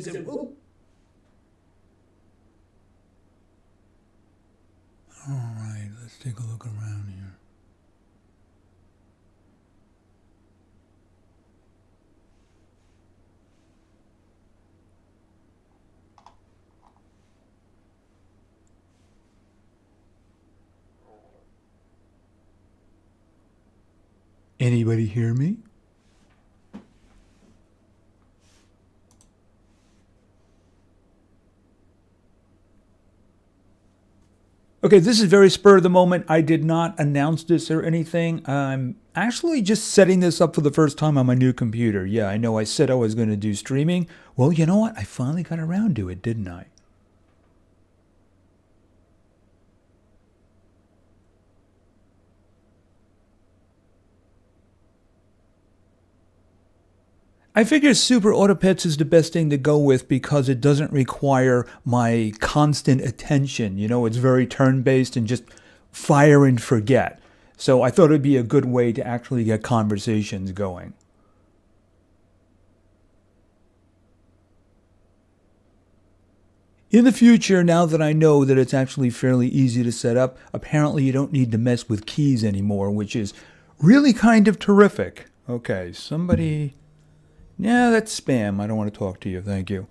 keys. All right, let's take a look around here. Anybody hear me? Okay, this is very spur of the moment. I did not announce this or anything. I'm actually just setting this up for the first time on my new computer. Yeah, I know I said I was going to do streaming. Well, you know what? I finally got around to it, didn't I? I figure Super Autopets is the best thing to go with because it doesn't require my constant attention. You know, it's very turn-based and just fire and forget. So I thought it'd be a good way to actually get conversations going. In the future, now that I know that it's actually fairly easy to set up, apparently you don't need to mess with keys anymore, which is really kind of terrific. Okay, somebody... Yeah, that's spam. I don't want to talk to you. Thank you.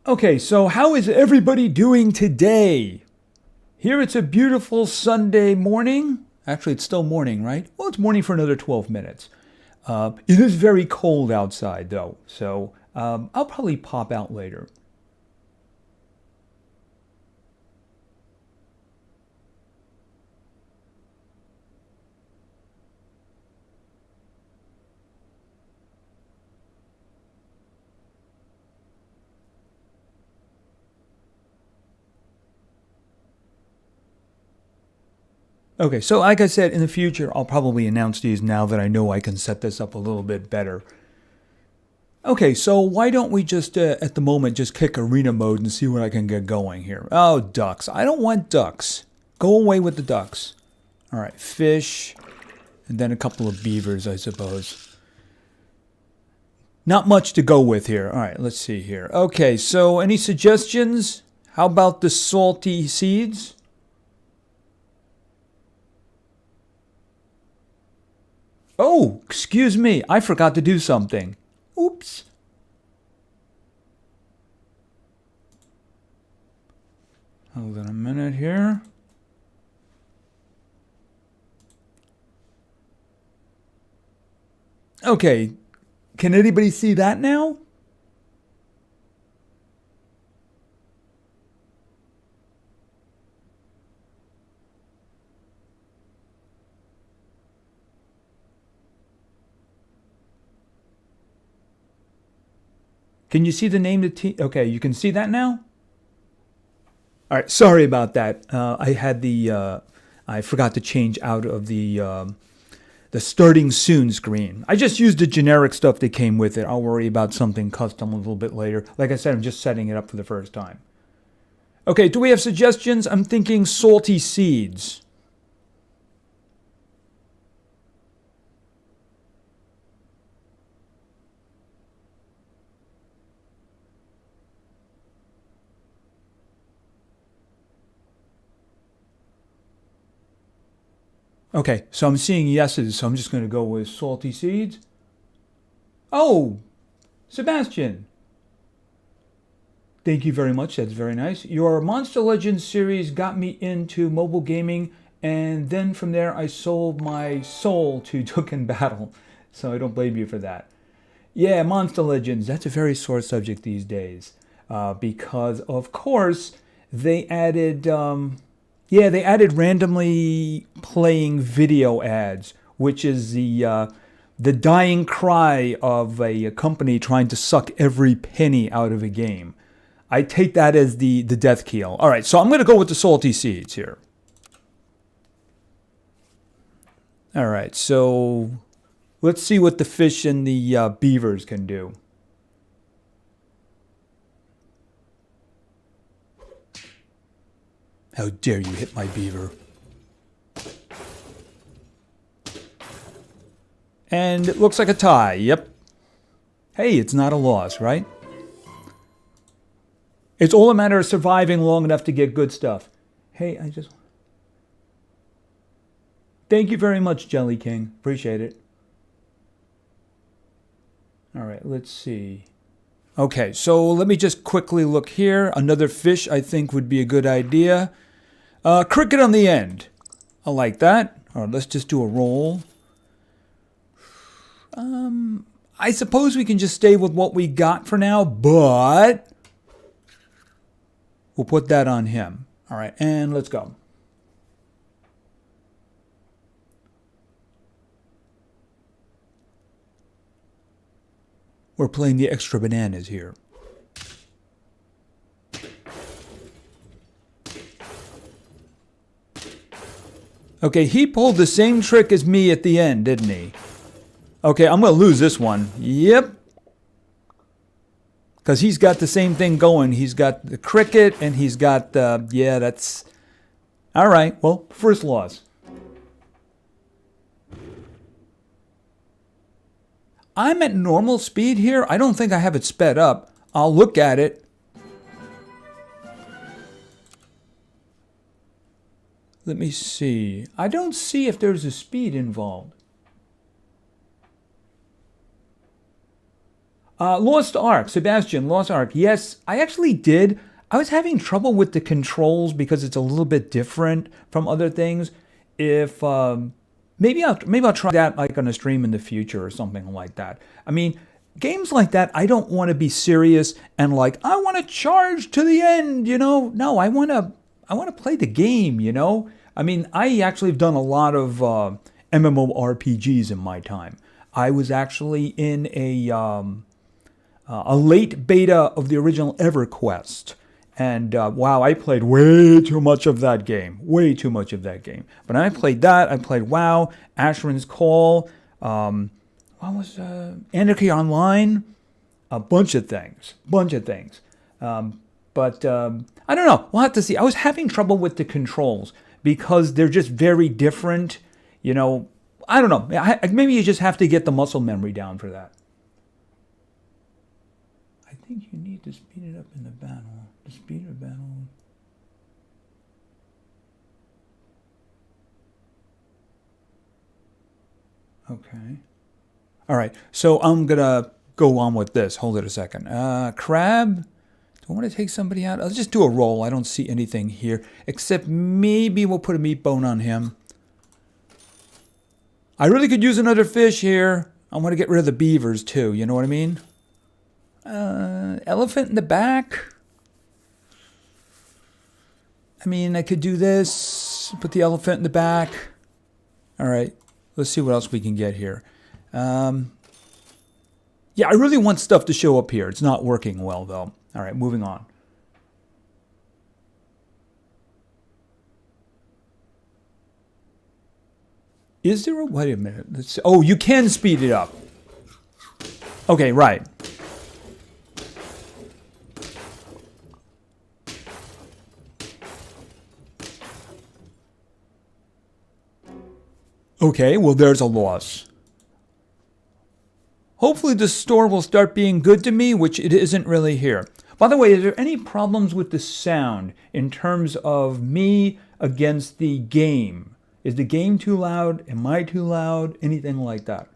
Okay, so how is everybody doing today? Here it's a beautiful Sunday morning. Actually, it's still morning, right? Well, it's morning for another 12 minutes. It is very cold outside, though, so I'll probably pop out later. Okay, so like I said, in the future, I'll probably announce these now that I know I can set this up a little bit better. Okay, so why don't we just, at the moment, just kick arena mode and see what I can get going here. Oh, ducks. I don't want ducks. Go away with the ducks. All right, fish, and then a couple of beavers, I suppose. Not much to go with here. All right, let's see here. Okay, so any suggestions? How about the salty seeds? Oh, excuse me. I forgot to do something. Oops. Hold on a minute here. Okay. Can anybody see that now? Can you see the name of the team? Okay, you can see that now? All right, sorry about that. I had I forgot to change out of the starting soon screen. I just used the generic stuff that came with it. I'll worry about something custom a little bit later. Like I said, I'm just setting it up for the first time. Okay, do we have suggestions? I'm thinking salty seeds. Okay, so I'm seeing yeses, so I'm just going to go with salty seeds. Oh, Sebastian. Thank you very much. That's very nice. Your Monster Legends series got me into mobile gaming, and then from there I sold my soul to Dokkan Battle. So I don't blame you for that. Yeah, Monster Legends. That's a very sore subject these days. Because, of course, they added... yeah, they added randomly playing video ads, which is the dying cry of a company trying to suck every penny out of a game. I take that as the death keel. All right, so I'm going to go with the salty seeds here. All right, so let's see what the fish and the beavers can do. How dare you hit my beaver? And it looks like a tie, yep. Hey, it's not a loss, right? It's all a matter of surviving long enough to get good stuff. Hey, Thank you very much, Jelly King. Appreciate it. All right, let's see. Okay, so let me just quickly look here. Another fish I think would be a good idea. Cricket on the end. I like that. All right, let's just do a roll. I suppose we can just stay with what we got for now, but we'll put that on him. All right, and let's go. We're playing the extra bananas here. Okay, he pulled the same trick as me at the end, didn't he? Okay, I'm going to lose this one. Yep. Because he's got the same thing going. He's got the cricket and he's got the... Yeah, that's... All right, well, first loss. I'm at normal speed here. I don't think I have it sped up. I'll look at it. Let me see. I don't see if there's a speed involved. Lost Ark. Sebastian, Lost Ark. Yes, I actually did. I was having trouble with the controls because it's a little bit different from other things. If... Maybe I'll try that like on a stream in the future or something like that. I mean, games like that, I don't want to be serious and like I want to charge to the end, you know. No, I want to play the game, you know. I mean, I actually have done a lot of MMORPGs in my time. I was actually in a late beta of the original EverQuest. And wow, I played way too much of that game. Way too much of that game. But I played that. I played WoW, Asheron's Call, what was Anarchy Online? A bunch of things. But I don't know. We'll have to see. I was having trouble with the controls because they're just very different. You know, I don't know. Maybe you just have to get the muscle memory down for that. I think you need to speed it up in the battle. The speed of battle. Okay. All right. So I'm going to go on with this. Hold it a second. Crab. Do I want to take somebody out? Let's just do a roll. I don't see anything here. Except maybe we'll put a meat bone on him. I really could use another fish here. I want to get rid of the beavers too. You know what I mean? Elephant in the back. I mean, I could do this. Put the elephant in the back. All right. Let's see what else we can get here. Yeah, I really want stuff to show up here. It's not working well, though. All right, moving on. Is there a... Wait a minute. Let's see. Oh, you can speed it up. Okay, right. Okay, well, there's a loss. Hopefully the store will start being good to me, which it isn't really here. By the way, is there any problems with the sound in terms of me against the game? Is the game too loud? Am I too loud? Anything like that?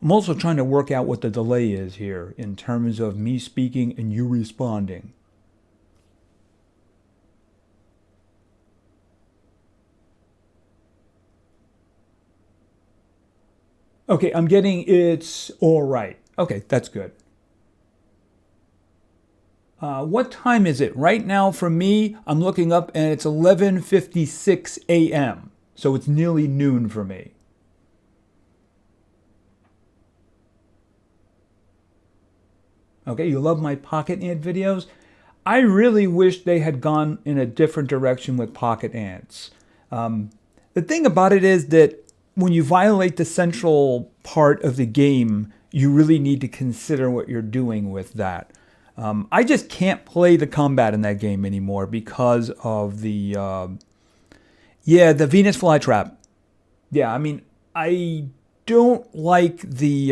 I'm also trying to work out what the delay is here in terms of me speaking and you responding. Okay, I'm getting it's all right. Okay, that's good. What time is it? Right now for me, I'm looking up and it's 11:56 a.m. So it's nearly noon for me. Okay, you love my Pocket Ant videos? I really wish they had gone in a different direction with Pocket Ants. The thing about it is that when you violate the central part of the game, you really need to consider what you're doing with that. I just can't play the combat in that game anymore because of the the Venus flytrap. Yeah, I mean, I don't like the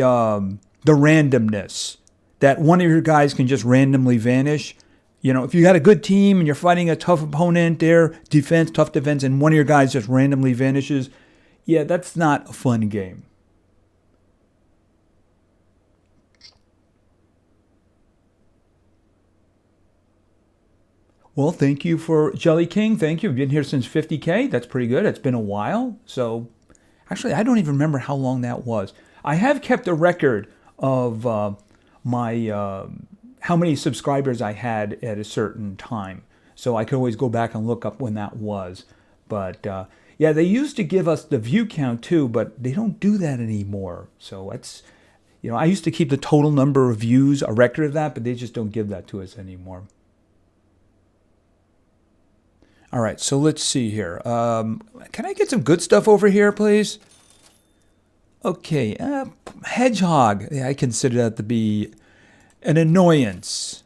randomness that one of your guys can just randomly vanish. You know, if you got a good team and you're fighting a tough opponent there, tough defense, and one of your guys just randomly vanishes, yeah, that's not a fun game. Well, thank you for Jelly King. Thank you. You've been here since 50K. That's pretty good. It's been a while. So, actually, I don't even remember how long that was. I have kept a record of my how many subscribers I had at a certain time. So I could always go back and look up when that was. But yeah, they used to give us the view count too, but they don't do that anymore. So that's, you know, I used to keep the total number of views, a record of that, but they just don't give that to us anymore. All right, so let's see here. Can I get some good stuff over here, please? Okay, hedgehog. Yeah, I consider that to be an annoyance.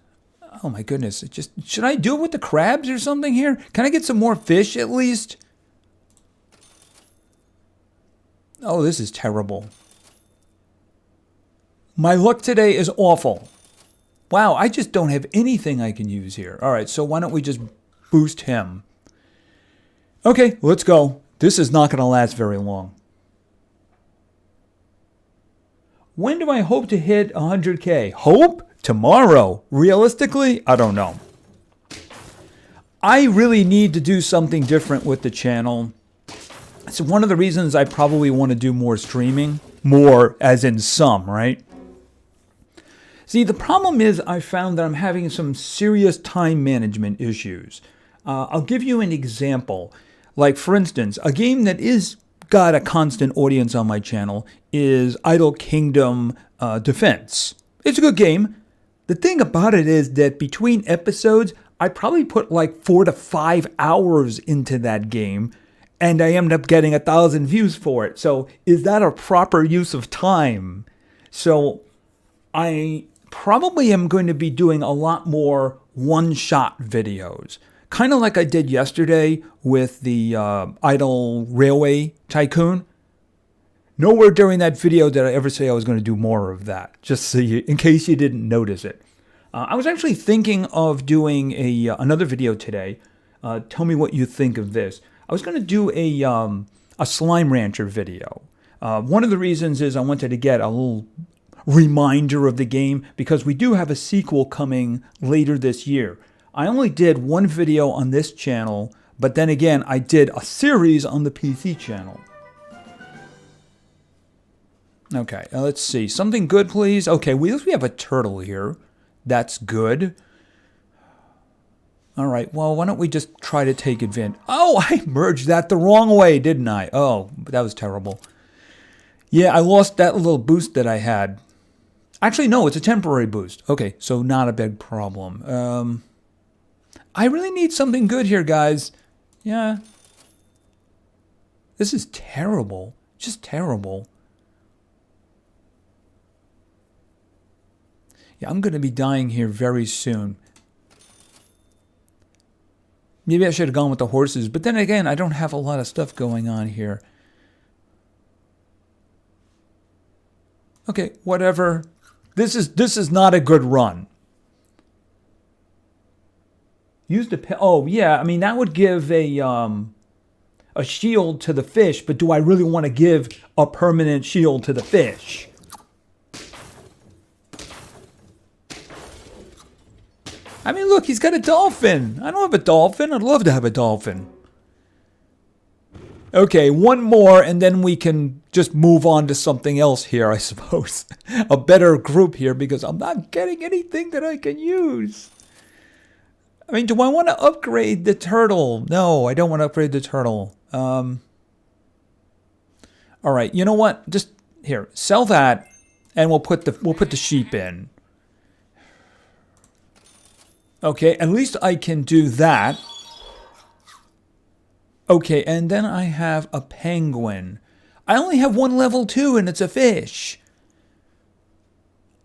Oh my goodness! Should I do it with the crabs or something here? Can I get some more fish at least? Oh, this is terrible. My luck today is awful. Wow, I just don't have anything I can use here. All right, so why don't we just boost him? Okay, let's go. This is not going to last very long. When do I hope to hit 100K? Hope? Tomorrow. Realistically, I don't know. I really need to do something different with the channel. It's one of the reasons I probably want to do more streaming. More as in some, right? See, the problem is I found that I'm having some serious time management issues. I'll give you an example. Like, for instance, a game that is got a constant audience on my channel is Idle Kingdom Defense. It's a good game. The thing about it is that between episodes, I probably put like 4 to 5 hours into that game, and I ended up getting 1,000 views for it. So is that a proper use of time? So I probably am going to be doing a lot more one-shot videos. Kind of like I did yesterday with the Idle Railway Tycoon. Nowhere during that video did I ever say I was going to do more of that, just so in case you didn't notice it. I was actually thinking of doing another video today. Tell me what you think of this. I was going to do a Slime Rancher video. One of the reasons is I wanted to get a little reminder of the game because we do have a sequel coming later this year. I only did one video on this channel, but then again, I did a series on the PC channel. Okay, let's see. Something good, please. Okay, we have a turtle here. That's good. All right, well, why don't we just try to take advantage? Oh, I merged that the wrong way, didn't I? Oh, that was terrible. Yeah, I lost that little boost that I had. Actually, no, it's a temporary boost. Okay, so not a big problem. I really need something good here, guys. Yeah. This is terrible. Just terrible. Yeah, I'm going to be dying here very soon. Maybe I should have gone with the horses, but then again, I don't have a lot of stuff going on here. Okay, whatever. This is not a good run. Use the oh yeah, I mean that would give a shield to the fish, but do I really want to give a permanent shield to the fish? I mean, look, he's got a dolphin. I don't have a dolphin. I'd love to have a dolphin. Okay, one more, and then we can just move on to something else here, I suppose. A better group here, because I'm not getting anything that I can use. I mean, do I want to upgrade the turtle? No, I don't want to upgrade the turtle. All right, you know what? Just here, sell that, and we'll put the sheep in. Okay, at least I can do that. Okay, and then I have a penguin. I only have one level 2, and it's a fish.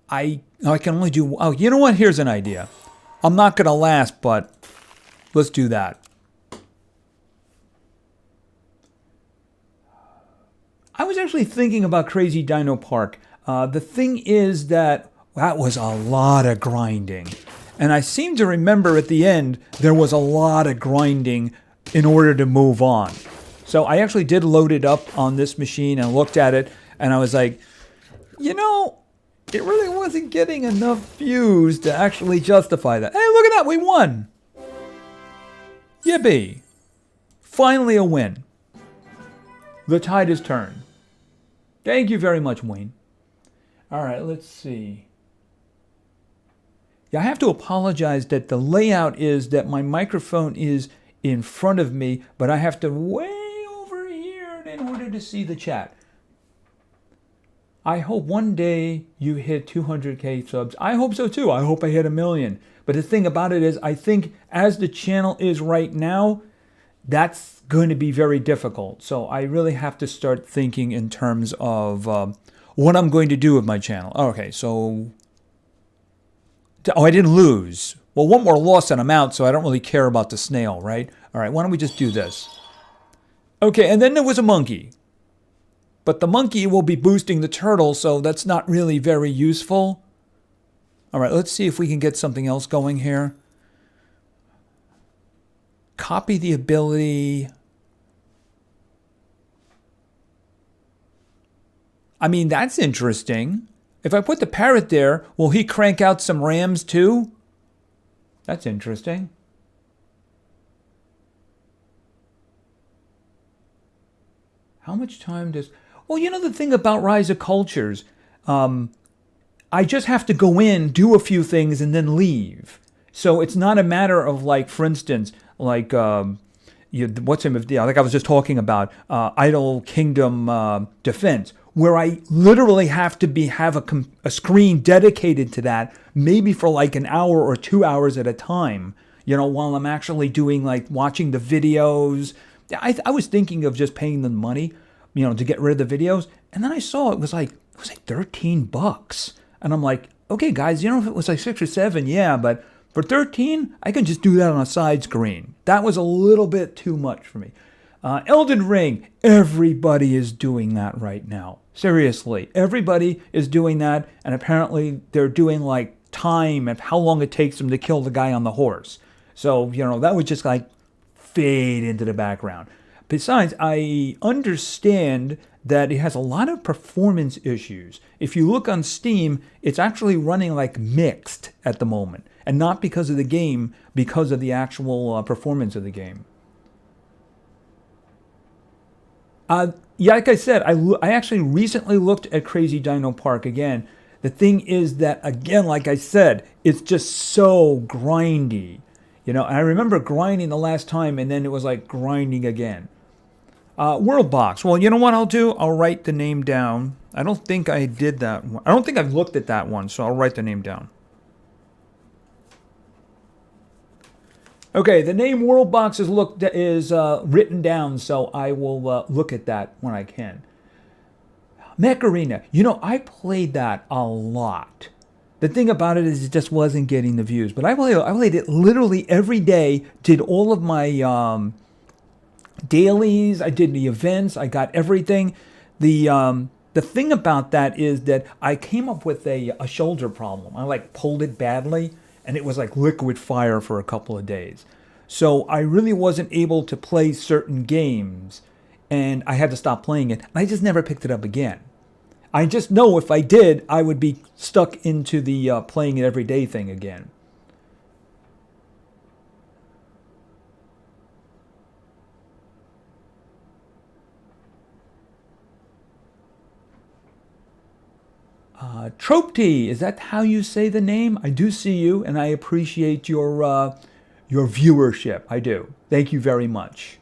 I Oh, I can only do... Oh, you know what? Here's an idea. I'm not going to last, but let's do that. I was actually thinking about Crazy Dino Park. The thing is that was a lot of grinding. And I seem to remember at the end, there was a lot of grinding in order to move on. So I actually did load it up on this machine and looked at it, and I was like, you know, it really wasn't getting enough views to actually justify that. Hey, look at that, we won. Yippee. Finally a win. The tide has turned. Thank you very much, Wayne. All right, let's see. Yeah, I have to apologize that the layout is that my microphone is in front of me, but I have to way over here in order to see the chat. I hope one day you hit 200K subs. I hope so too. I hope I hit 1 million. But the thing about it is, I think as the channel is right now, that's going to be very difficult. So I really have to start thinking in terms of what I'm going to do with my channel. Okay, so... Oh, I didn't lose. Well, one more loss and I'm out, so I don't really care about the snail, right? All right, why don't we just do this? Okay, and then there was a monkey. But the monkey will be boosting the turtle, so that's not really very useful. All right, let's see if we can get something else going here. Copy the ability. I mean, that's interesting. If I put the parrot there, will he crank out some rams too? That's interesting. How much time does... Well, you know the thing about Rise of Cultures, I just have to go in, do a few things, and then leave. So it's not a matter of, like, for instance, like, what's him? Like I was just talking about, Idle Kingdom Defense, where I literally have to have a screen dedicated to that, maybe for like an hour or 2 hours at a time, you know, while I'm actually doing, like, watching the videos. I was thinking of just paying them money, you know, to get rid of the videos. And then I saw it was like $13. And I'm like, okay, guys, you know, if it was like 6 or 7, yeah, but for 13, I can just do that on a side screen. That was a little bit too much for me. Elden Ring, everybody is doing that right now. Seriously, everybody is doing that, and apparently they're doing like time and how long it takes them to kill the guy on the horse. So, you know, that would just like fade into the background. Besides, I understand that it has a lot of performance issues. If you look on Steam, it's actually running like mixed at the moment. And not because of the game, because of the actual performance of the game. Yeah, like I said, I actually recently looked at Crazy Dino Park again. The thing is that, again, like I said, it's just so grindy. You know, and I remember grinding the last time, and then it was like grinding again. World Box. Well, you know what I'll do? I'll write the name down. I don't think I did that one. I don't think I've looked at that one, so I'll write the name down. Okay, the name World Box is written down, so I will look at that when I can. Mech Arena. You know, I played that a lot. The thing about it is it just wasn't getting the views. But I played it literally every day, did all of my dailies, I did the events, I got everything. The thing about that is that I came up with a shoulder problem. I like pulled it badly, and it was like liquid fire for a couple of days. So I really wasn't able to play certain games, and I had to stop playing it. And I just never picked it up again. I just know if I did, I would be stuck into the playing it every day thing again. Tropty, is that how you say the name? I do see you, and I appreciate your viewership. I do. Thank you very much.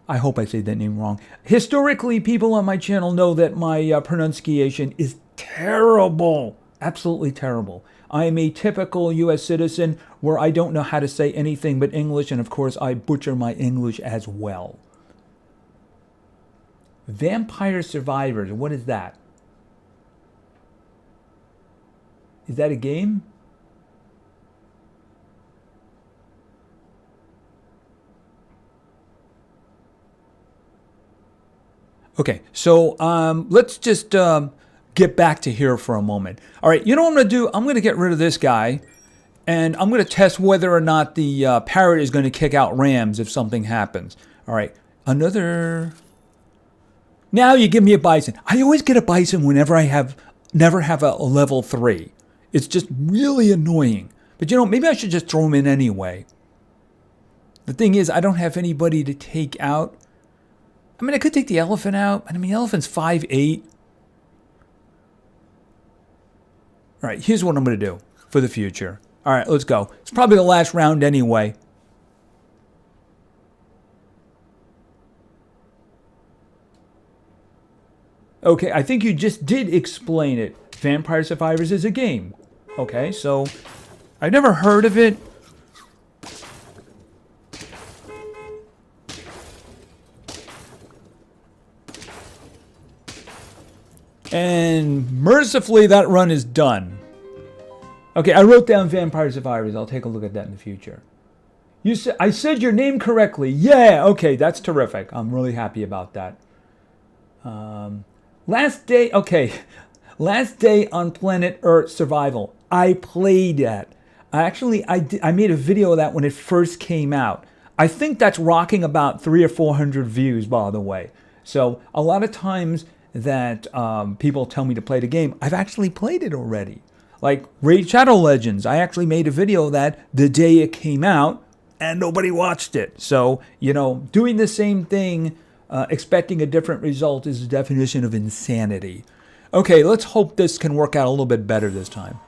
I hope I say that name wrong. Historically, people on my channel know that my pronunciation is terrible. Absolutely terrible. I am a typical U.S. citizen where I don't know how to say anything but English, and of course I butcher my English as well. Vampire Survivors, what is that? Is that a game? Okay, so let's just get back to here for a moment. All right, you know what I'm going to do? I'm going to get rid of this guy, and I'm going to test whether or not the parrot is going to kick out rams if something happens. All right, another... Now you give me a bison. I always get a bison whenever I never have a level 3. It's just really annoying. But you know, maybe I should just throw him in anyway. The thing is, I don't have anybody to take out. I mean, I could take the elephant out. I mean, the elephant's 5'8". All right, here's what I'm going to do for the future. All right, let's go. It's probably the last round anyway. Okay, I think you just did explain it. Vampire Survivors is a game. Okay, so I've never heard of it. And mercifully, that run is done. Okay, I wrote down Vampire Survivors. I'll take a look at that in the future. I said your name correctly. Yeah, okay, that's terrific. I'm really happy about that. Last day on Planet Earth Survival. I played that. I made a video of that when it first came out. I think that's rocking about 300 or 400 views, by the way. So a lot of times that people tell me to play the game, I've actually played it already. Like Raid Shadow Legends, I actually made a video of that the day it came out, and nobody watched it. So, you know, doing the same thing, expecting a different result is the definition of insanity. Okay, let's hope this can work out a little bit better this time.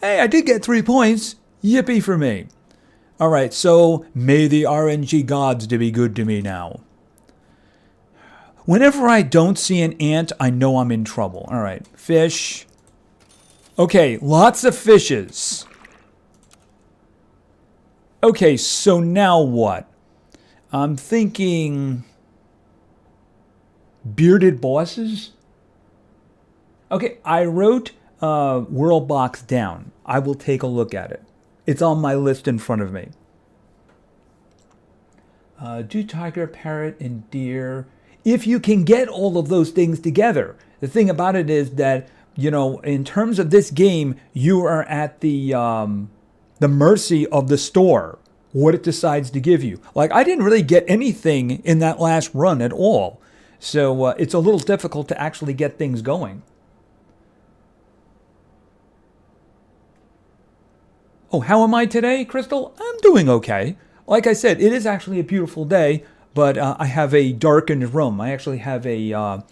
Hey, I did get 3 points. Yippee for me. All right, so may the RNG gods be good to me now. Whenever I don't see an ant, I know I'm in trouble. All right, fish. Okay, lots of fishes. Okay, so now what? I'm thinking bearded bosses? Okay, I wrote World Box down. I will take a look at it. It's on my list in front of me. Do tiger, parrot, and deer. If you can get all of those things together. The thing about it is that, you know, in terms of this game, you are at the mercy of the store, what it decides to give you. Like, I didn't really get anything in that last run at all. So it's a little difficult to actually get things going. Oh, how am I today, Crystal? I'm doing okay. Like I said, it is actually a beautiful day, but I have a darkened room. I actually have a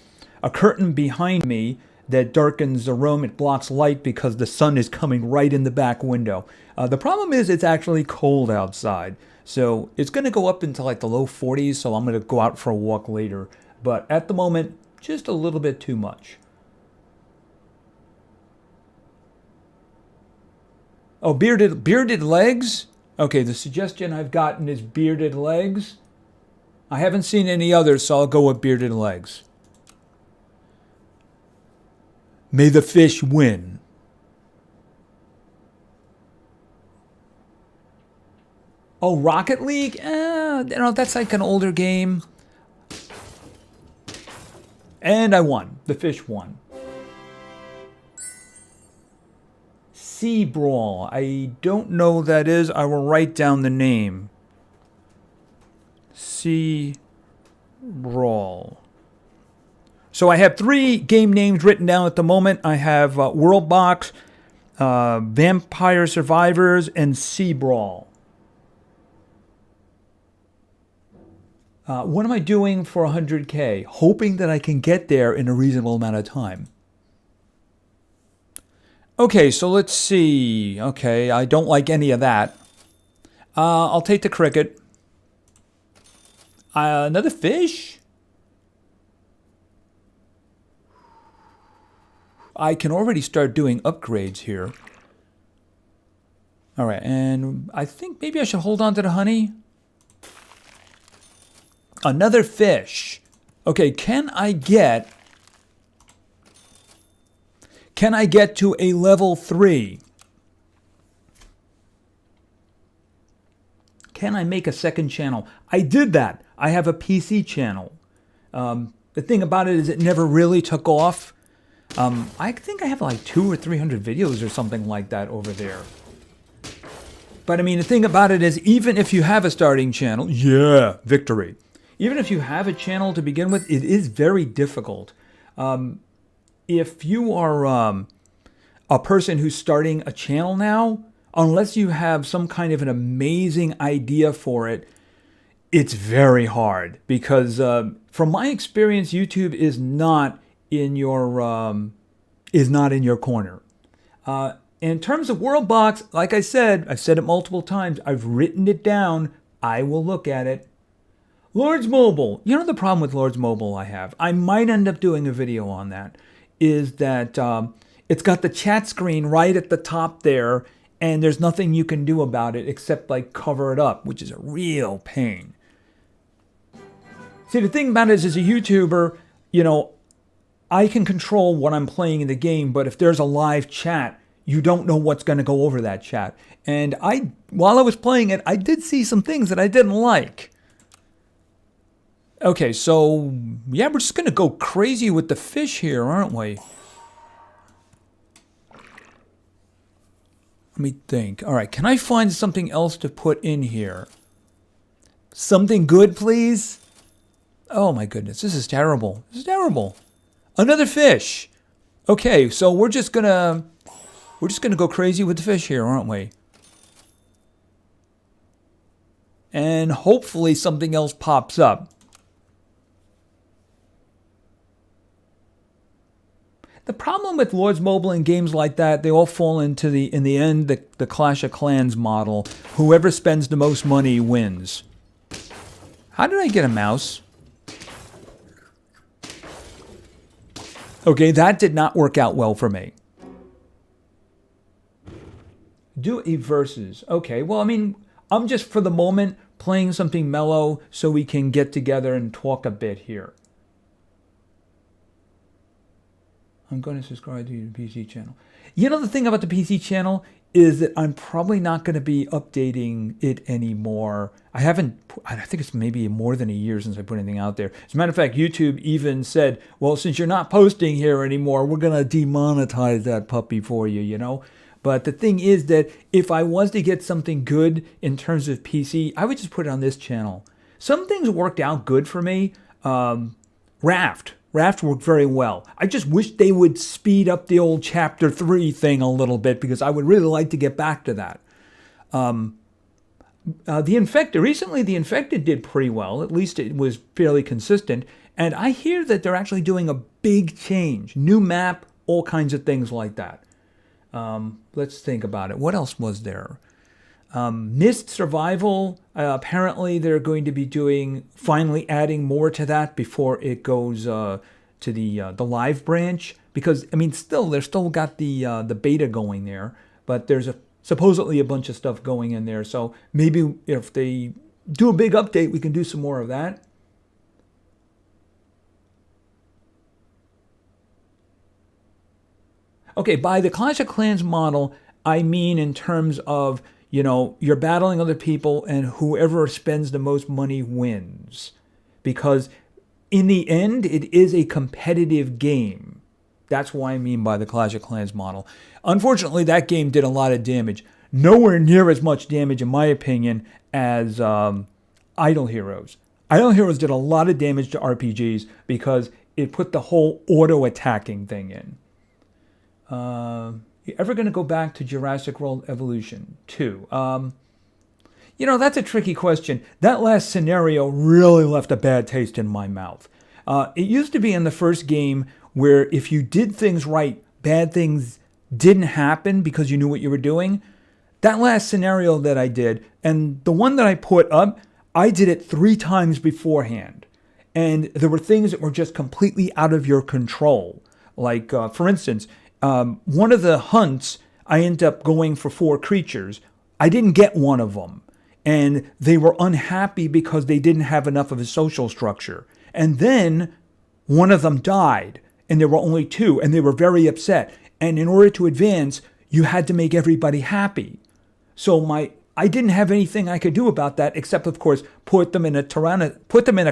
curtain behind me that darkens the room. It blocks light because the sun is coming right in the back window. The problem is it's actually cold outside. So it's going to go up into like the low 40s, so I'm going to go out for a walk later. But at the moment, just a little bit too much. Oh, bearded legs? Okay, the suggestion I've gotten is bearded legs. I haven't seen any others, so I'll go with bearded legs. May the fish win. Oh, Rocket League? That's like an older game. And I won. The fish won. Sea Brawl. I don't know what that is. I will write down the name. Sea Brawl. So I have 3 game names written down at the moment. I have World Box, Vampire Survivors, and Sea Brawl. What am I doing for 100K? Hoping that I can get there in a reasonable amount of time. Okay, so let's see. Okay, I don't like any of that. I'll take the cricket. Another fish? I can already start doing upgrades here. All right, and I think maybe I should hold on to the honey. Another fish. Okay, can I get to a level 3? can I make a second channel? I did that. I have a PC channel. The thing about it is it never really took off. I think I have like 200 or 300 videos or something like that over there. But I mean, the thing about it is, even if you have a starting channel, yeah, victory. Even if you have a channel to begin with, it is very difficult. If you are a person who's starting a channel now, unless you have some kind of an amazing idea for it, it's very hard. Because from my experience, YouTube is not in your corner. In terms of Worldbox, like I've said it multiple times. I've written it down. I will look at it. Lords Mobile. You know the problem with Lords Mobile I might end up doing a video on that, is that it's got the chat screen right at the top there, and there's nothing you can do about it except like cover it up, which is a real pain. See, the thing about it is, as a YouTuber, you know, I can control what I'm playing in the game, but if there's a live chat, you don't know what's going to go over that chat. And while I was playing it, I did see some things that I didn't like. Okay, so, yeah, we're just going to go crazy with the fish here, aren't we? Let me think. All right, can I find something else to put in here? Something good, please? Oh, my goodness, this is terrible. This is terrible. Another fish. Okay, so we're just going to go crazy with the fish here, aren't we? And hopefully something else pops up. The problem with Lords Mobile and games like that, they all fall into in the end, the Clash of Clans model. Whoever spends the most money wins. How did I get a mouse? Okay, that did not work out well for me. Do a versus. Okay, well, I mean, I'm just, for the moment, playing something mellow so we can get together and talk a bit here. I'm going to subscribe to your PC channel. You know, the thing about the PC channel is that I'm probably not going to be updating it anymore. I think it's maybe more than a year since I put anything out there. As a matter of fact, YouTube even said, well, since you're not posting here anymore, we're going to demonetize that puppy for you, you know? But the thing is that if I was to get something good in terms of PC, I would just put it on this channel. Some things worked out good for me. Raft worked very well. I just wish they would speed up the old Chapter 3 thing a little bit, because I would really like to get back to that. The Infected did pretty well. At least it was fairly consistent. And I hear that they're actually doing a big change. New map, all kinds of things like that. Let's think about it. What else was there? Mist Survival, apparently they're going to be finally adding more to that before it goes to the live branch. Because, I mean, they've still got the beta going there, but there's supposedly a bunch of stuff going in there. So maybe if they do a big update, we can do some more of that. Okay, by the Clash of Clans model, I mean in terms of, you know, you're battling other people and whoever spends the most money wins. Because in the end, it is a competitive game. That's what I mean by the Clash of Clans model. Unfortunately, that game did a lot of damage. Nowhere near as much damage, in my opinion, as Idle Heroes. Idle Heroes did a lot of damage to RPGs because it put the whole auto-attacking thing in. You ever going to go back to Jurassic World Evolution 2? You know, that's a tricky question. That last scenario really left a bad taste in my mouth. It used to be in the first game where if you did things right, bad things didn't happen because you knew what you were doing. That last scenario that I did, and the one that I put up, I did it 3 times beforehand. And there were things that were just completely out of your control. Like, for instance, one of the hunts, I ended up going for 4 creatures. I didn't get one of them. And they were unhappy because they didn't have enough of a social structure. And then one of them died, and there were only 2, and they were very upset. And in order to advance, you had to make everybody happy. So I didn't have anything I could do about that except, of course, put them in a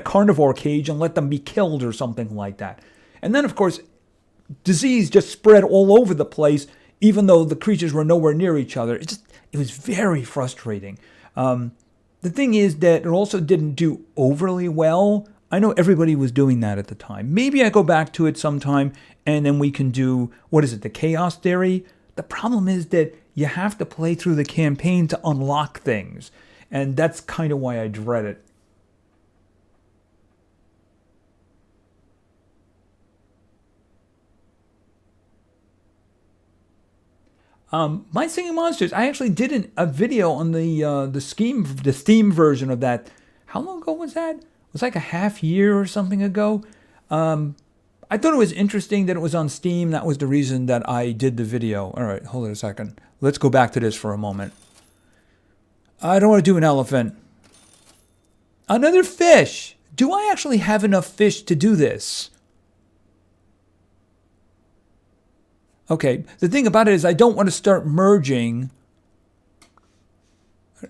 carnivore cage and let them be killed or something like that. And then, of course, disease just spread all over the place, even though the creatures were nowhere near each other. It was very frustrating. The thing is that it also didn't do overly well. I know everybody was doing that at the time. Maybe I go back to it sometime and then we can do, the chaos theory? The problem is that you have to play through the campaign to unlock things. And that's kind of why I dread it. My Singing Monsters, I actually did a video on the Steam version of that. How long ago was that? It was like a half year or something ago. I thought it was interesting that it was on Steam. That was the reason that I did the video. All right, hold on a second. Let's go back to this for a moment. I don't want to do an elephant. Another fish. Do I actually have enough fish to do this? Okay, the thing about it is I don't want to start merging.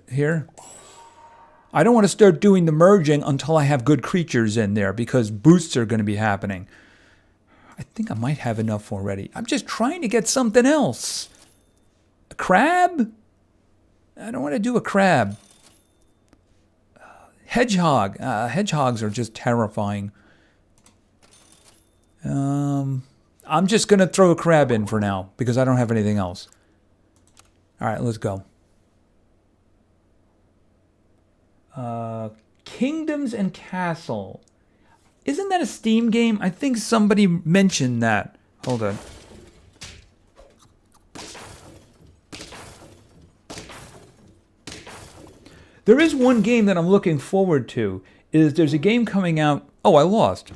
Here. I don't want to start doing the merging until I have good creatures in there because boosts are going to be happening. I think I might have enough already. I'm just trying to get something else. A crab? I don't want to do a crab. Hedgehog. Hedgehogs are just terrifying. I'm just going to throw a crab in for now because I don't have anything else. All right, let's go. Kingdoms and Castle. Isn't that a Steam game? I think somebody mentioned that. Hold on. There is one game that I'm looking forward to. There's a game coming out. Oh, I lost.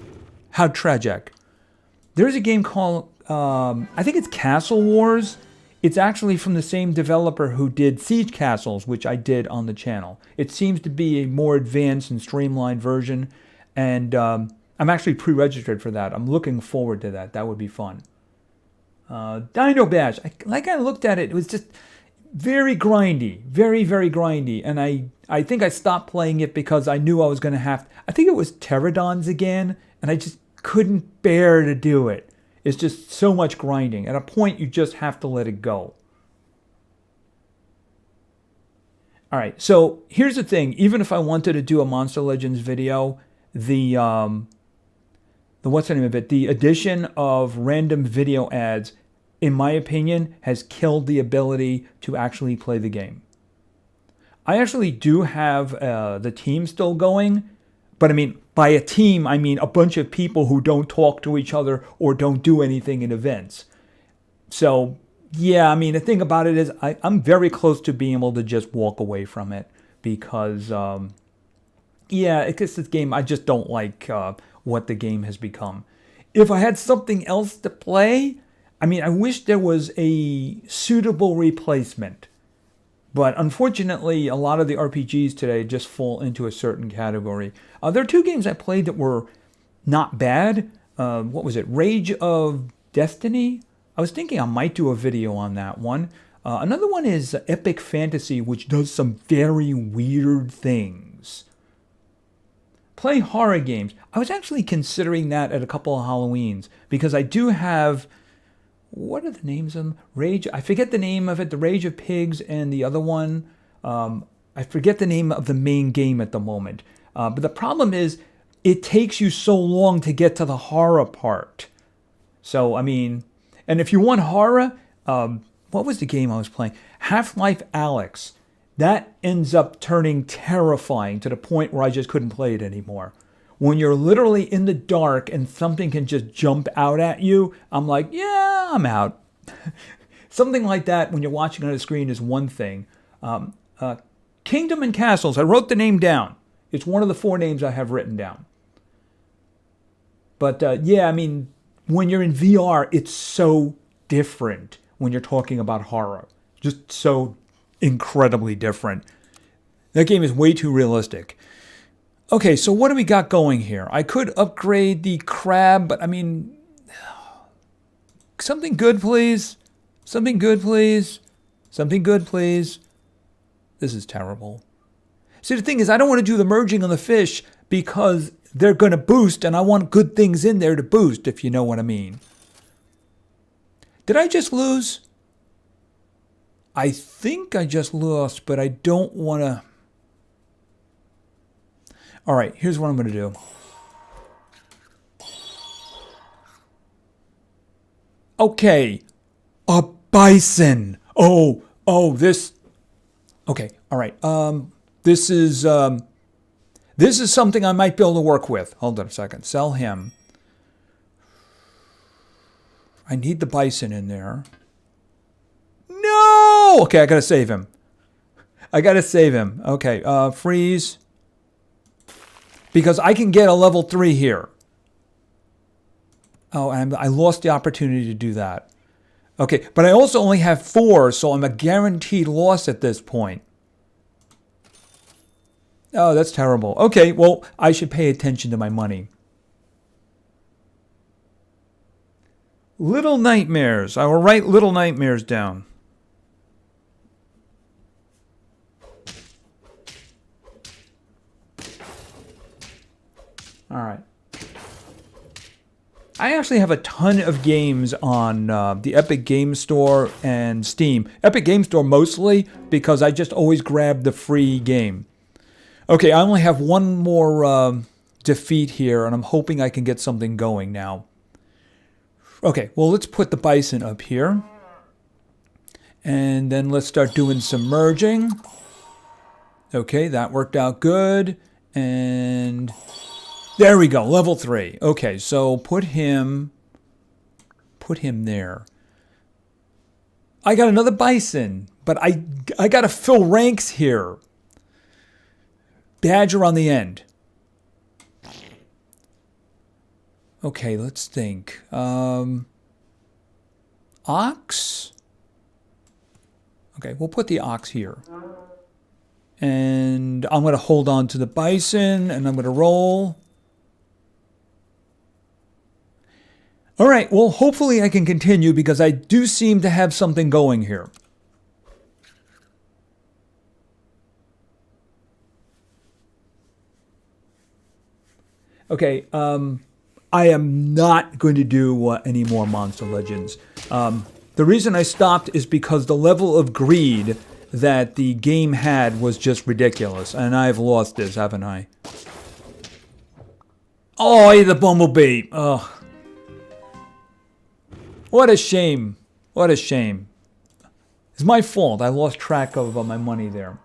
How tragic. There's a game called, I think it's Castle Wars. It's actually from the same developer who did Siege Castles, which I did on the channel. It seems to be a more advanced and streamlined version. And I'm actually pre-registered for that. I'm looking forward to that. That would be fun. Dino Bash. I looked at it. It was just very grindy. Very, very grindy. And I think I stopped playing it because I knew I was going to have... I think it was Pterodons again. And I just couldn't bear to do it. It's just so much grinding. At a point, you just have to let it go. All right, so here's the thing. Even if I wanted to do a Monster Legends video, the what's the name of it? The addition of random video ads, in my opinion, has killed the ability to actually play the game. I actually do have the team still going, but I mean, by a team, I mean a bunch of people who don't talk to each other or don't do anything in events. So, yeah, I mean, the thing about it is I'm very close to being able to just walk away from it because, yeah, it's this game, I just don't like what the game has become. If I had something else to play, I mean, I wish there was a suitable replacement. But unfortunately, a lot of the RPGs today just fall into a certain category. There are two games I played that were not bad. What was it? Rage of Destiny? I was thinking I might do a video on that one. Another one is Epic Fantasy, which does some very weird things. Play horror games. I was actually considering that at a couple of Halloweens because I do have... What are the names of them? Rage, I forget the name of it. The Rage of Pigs and the other one. I forget the name of the main game at the moment. But the problem is it takes you so long to get to the horror part. So, I mean, and if you want horror, what was the game I was playing? Half-Life Alyx. That ends up turning terrifying to the point where I just couldn't play it anymore. When you're literally in the dark and something can just jump out at you, I'm like, yeah, I'm out. Something like that when you're watching on a screen is one thing. Kingdom and Castles, I wrote the name down. It's one of the 4 names I have written down. But yeah, I mean, when you're in VR, it's so different when you're talking about horror. Just so incredibly different. That game is way too realistic. Okay, so what do we got going here? I could upgrade the crab, but I mean... Something good, please. Something good, please. Something good, please. This is terrible. See, the thing is, I don't want to do the merging on the fish because they're going to boost, and I want good things in there to boost, if you know what I mean. Did I just lose? I think I just lost, but I don't want to... All right, here's what I'm going to do. Okay, a bison. Oh, this... Okay, all right. This is something I might be able to work with. Hold on a second. Sell him. I need the bison in there. No! Okay, I gotta save him. Okay, freeze. Because I can get a level 3 here. Oh, and I lost the opportunity to do that. Okay, but I also only have 4, so I'm a guaranteed loss at this point. Oh, that's terrible. Okay, well, I should pay attention to my money. Little nightmares. I will write little nightmares down. All right. I actually have a ton of games on the Epic Game Store and Steam. Epic Game Store mostly because I just always grab the free game. Okay, I only have one more defeat here, and I'm hoping I can get something going now. Okay, well, let's put the bison up here. And then let's start doing some merging. Okay, that worked out good. And there we go, level 3. Okay, so put him there. I got another bison, but I got to fill ranks here. Badger on the end. Okay, let's think. Ox? Okay, we'll put the ox here. And I'm going to hold on to the bison, and I'm going to roll. All right, well, hopefully I can continue because I do seem to have something going here. Okay, I am not going to do any more Monster Legends. The reason I stopped is because the level of greed that the game had was just ridiculous, and I've lost this, haven't I? Oh, I hit the bumblebee. Oh. What a shame. What a shame. It's my fault. I lost track of my money there.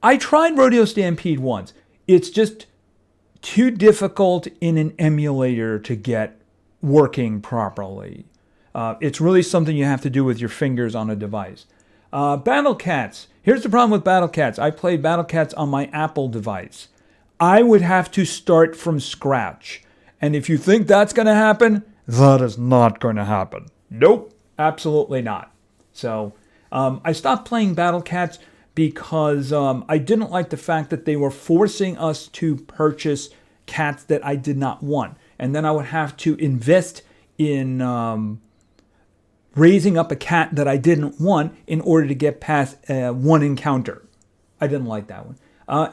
I tried Rodeo Stampede once. It's just too difficult in an emulator to get working properly. It's really something you have to do with your fingers on a device. Battle Cats. Here's the problem with Battle Cats. I played Battle Cats on my Apple device. I would have to start from scratch. And if you think that's going to happen, that is not going to happen. Nope, absolutely not. So I stopped playing Battle Cats because I didn't like the fact that they were forcing us to purchase cats that I did not want. And then I would have to invest in raising up a cat that I didn't want in order to get past one encounter. I didn't like that one.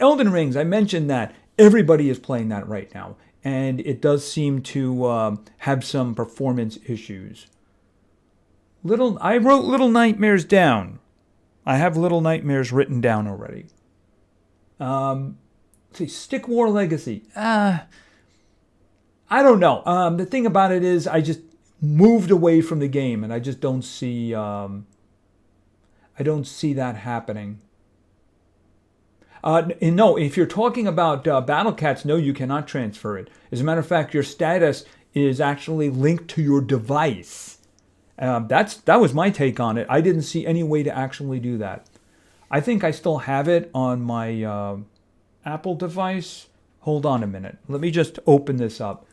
Elden Rings, I mentioned that. Everybody is playing that right now. And it does seem to have some performance issues. I wrote Little Nightmares down. I have Little Nightmares written down already. Let's see, Stick War Legacy. I don't know. The thing about it is I just moved away from the game, and I just don't see that happening. No, if you're talking about Battle Cats, no, you cannot transfer it. As a matter of fact, your status is actually linked to your device. That was my take on it. I didn't see any way to actually do that. I think I still have it on my Apple device. Hold on a minute. Let me just open this up.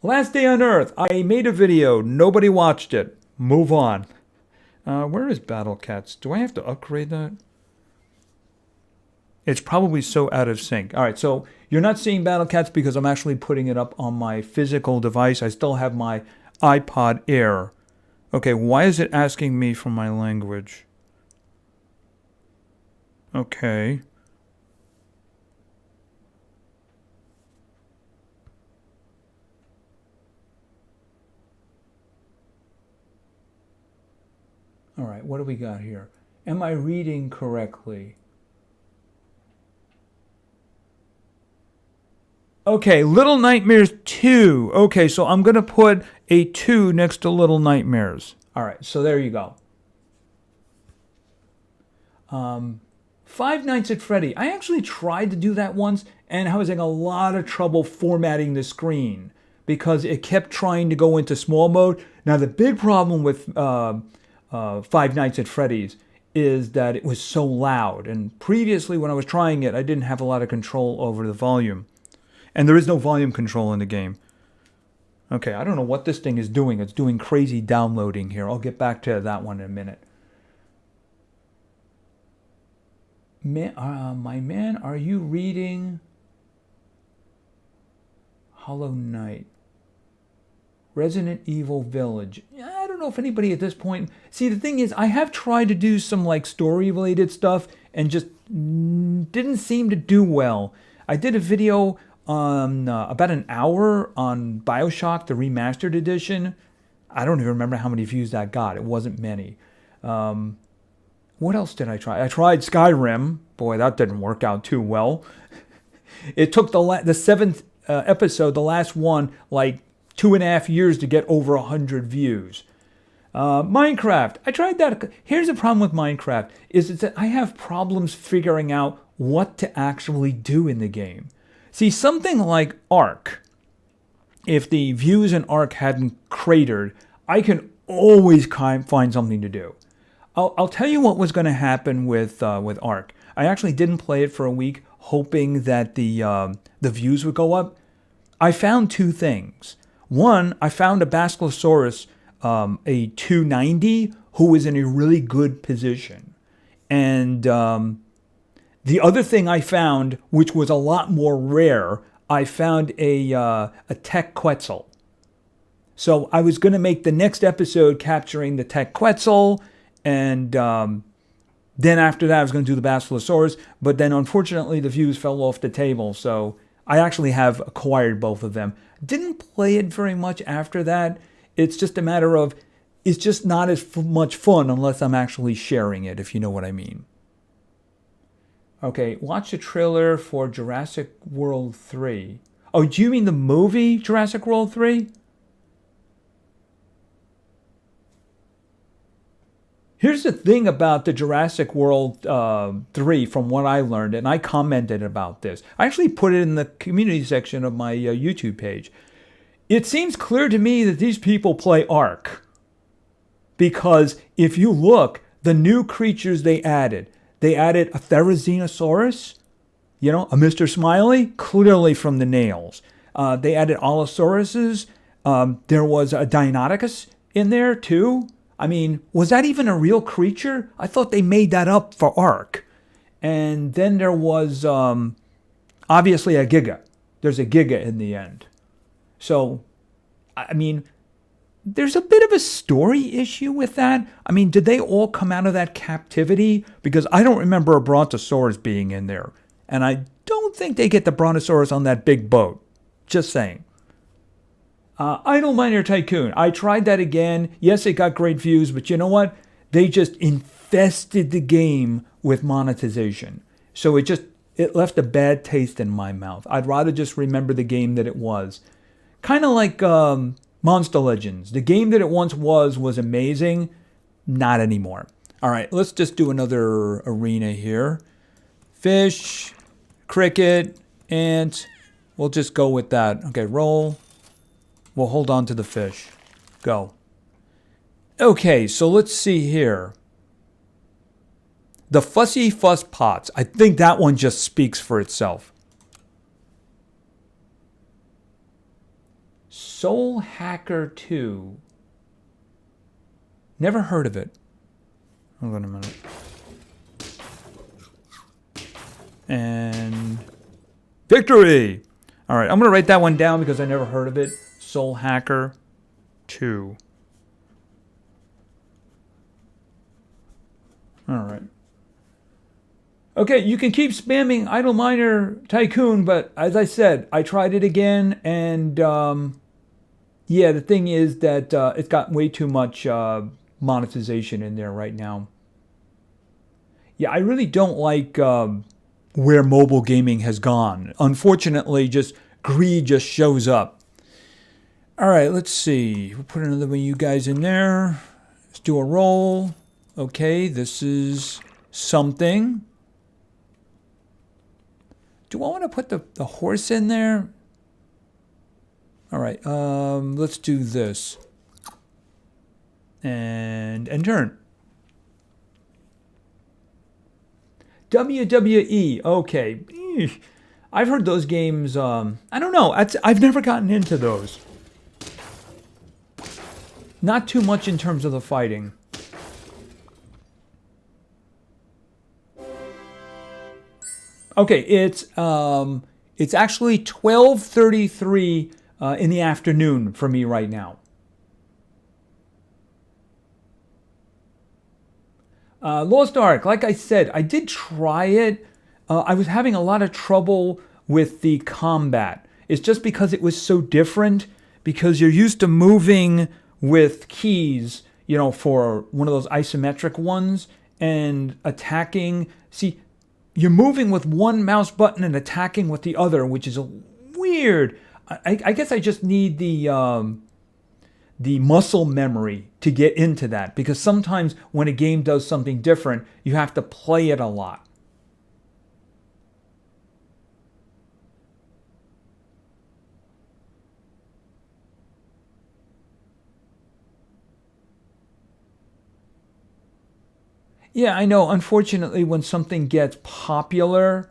Last Day on Earth. I made a video. Nobody watched it. Move on. Where is Battle Cats? Do I have to upgrade that? It's probably so out of sync. All right, so you're not seeing Battle Cats because I'm actually putting it up on my physical device. I still have my iPod Air. Okay, why is it asking me for my language? Okay. All right, what do we got here? Am I reading correctly? Okay, Little Nightmares 2. Okay, so I'm going to put a 2 next to Little Nightmares. All right, so there you go. Five Nights at Freddy. I actually tried to do that once, and I was having a lot of trouble formatting the screen because it kept trying to go into small mode. Now, the big problem with Five Nights at Freddy's is that it was so loud. And previously, when I was trying it, I didn't have a lot of control over the volume. And there is no volume control in the game. Okay, I don't know what this thing is doing. It's doing crazy downloading here. I'll get back to that one in a minute. My man, are you reading Hollow Knight? Resident Evil Village. I don't know if anybody at this point... See, the thing is, I have tried to do some like story-related stuff and just didn't seem to do well. I did a video on about an hour on BioShock, the remastered edition. I don't even remember how many views that got. It wasn't many. What else did I try? I tried Skyrim. Boy, that didn't work out too well. It took the seventh episode, the last one, like 2.5 years to get over 100 views. Minecraft. I tried that. Here's the problem with Minecraft, is that I have problems figuring out what to actually do in the game. See, something like Ark, if the views in Ark hadn't cratered, I can always find something to do. I'll tell you what was going to happen with Ark. I actually didn't play it for a week, hoping that the views would go up. I found two things. One, I found a Basilosaurus, a 290, who was in a really good position. And the other thing I found, which was a lot more rare, I found a Tech Quetzal. So I was going to make the next episode capturing the Tech Quetzal, and then after that I was going to do the Basilosaurus, but then unfortunately the views fell off the table, so I actually have acquired both of them. Didn't play it very much after that. It's just a matter of, it's just not as much fun unless I'm actually sharing it, if you know what I mean. Okay, watch the trailer for Jurassic World 3. Oh, do you mean the movie Jurassic World 3? Here's the thing about the Jurassic World 3, from what I learned, and I commented about this. I actually put it in the community section of my YouTube page. It seems clear to me that these people play Ark. Because if you look, the new creatures they added a Therizinosaurus, a Mr. Smiley, clearly from the nails. They added Allosauruses. There was a Deinonychus in there too. I mean, was that even a real creature? I thought they made that up for Ark. And then there was obviously a Giga. There's a Giga in the end. So, I mean, there's a bit of a story issue with that. I mean, did they all come out of that captivity? Because I don't remember a Brontosaurus being in there. And I don't think they get the Brontosaurus on that big boat. Just saying. Idle Miner Tycoon. I tried that again. Yes, it got great views, but you know what? They just infested the game with monetization. So it left a bad taste in my mouth. I'd rather just remember the game that it was. Kind of like Monster Legends. The game that it once was amazing. Not anymore. All right, let's just do another arena here. Fish, cricket, ant. We'll just go with that. Okay, roll. We'll hold on to the fish. Go. Okay, so let's see here. The Fussy Fuss Pots. I think that one just speaks for itself. Soul Hacker 2. Never heard of it. Hold on a minute. And victory! All right, I'm going to write that one down because I never heard of it. Soul Hacker 2. All right. Okay, you can keep spamming Idle Miner Tycoon, but as I said, I tried it again, and yeah, the thing is that it's got way too much monetization in there right now. Yeah, I really don't like where mobile gaming has gone. Unfortunately, just greed just shows up. All right, let's see. We'll put another one of you guys in there. Let's do a roll. Okay, this is something. Do I want to put the horse in there? All right, let's do this. And turn. WWE, okay. I've heard those games, I don't know. I've never gotten into those. Not too much in terms of the fighting. Okay, it's actually 12:33 in the afternoon for me right now. Lost Ark, like I said, I did try it. I was having a lot of trouble with the combat. It's just because it was so different, because you're used to moving with keys, you know, for one of those isometric ones, and attacking. See, you're moving with one mouse button and attacking with the other, which is weird. I guess I just need the muscle memory to get into that, because sometimes when a game does something different, you have to play it a lot. Yeah, I know. Unfortunately, when something gets popular,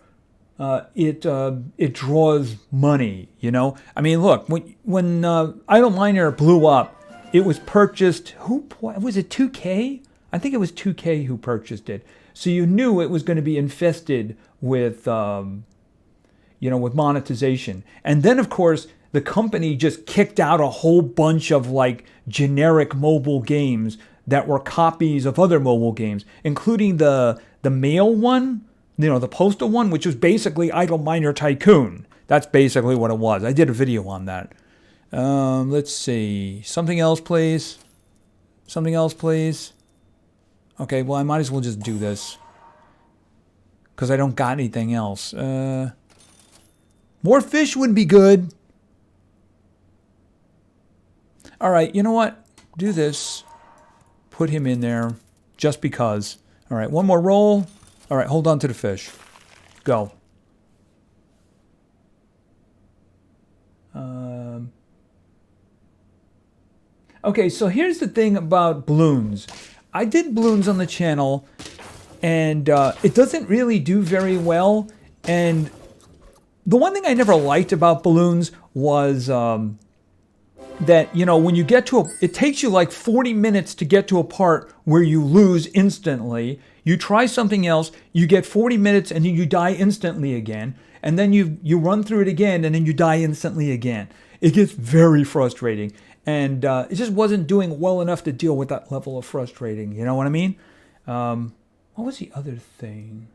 it draws money. You know, I mean, look, when Idle Miner blew up, it was purchased. Who was it? 2K? I think it was 2K who purchased it. So you knew it was going to be infested with, with monetization. And then, of course, the company just kicked out a whole bunch of like generic mobile games that were copies of other mobile games, including the mail one, the postal one, which was basically Idle Miner Tycoon. That's basically what it was. I did a video on that. Let's see. Something else, please. Something else, please. Okay, well, I might as well just do this, because I don't got anything else. More fish would be good. All right, you know what? Do this. Put him in there just because. All right, one more roll. All right, hold on to the fish. Go. Okay, so here's the thing about balloons. I did balloons on the channel, and it doesn't really do very well. And the one thing I never liked about balloons was that, when you get to it takes you like 40 minutes to get to a part where you lose instantly. You try something else, you get 40 minutes, and then you die instantly again. And then you run through it again, and then you die instantly again. It gets very frustrating. And it just wasn't doing well enough to deal with that level of frustrating. You know what I mean? What was the other thing?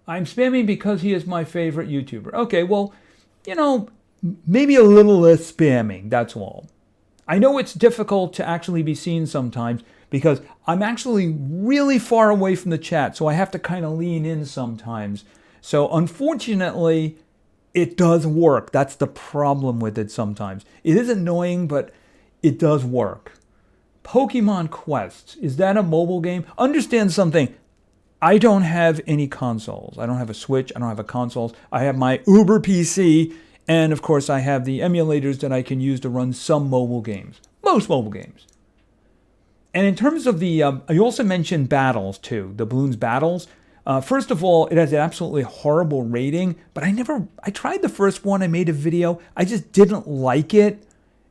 I'm spamming because he is my favorite YouTuber. Okay, well, maybe a little less spamming, that's all. I know it's difficult to actually be seen sometimes because I'm actually really far away from the chat, so I have to kind of lean in sometimes. So unfortunately, it does work. That's the problem with it sometimes. It is annoying, but it does work. Pokemon Quest, is that a mobile game? Understand something. I don't have any consoles. I don't have a Switch. I don't have a console. I have my Uber PC. And of course, I have the emulators that I can use to run some mobile games. Most mobile games. And in terms of the, you also mentioned battles too, the Balloons battles. First of all, it has an absolutely horrible rating, but I tried the first one, I made a video. I just didn't like it.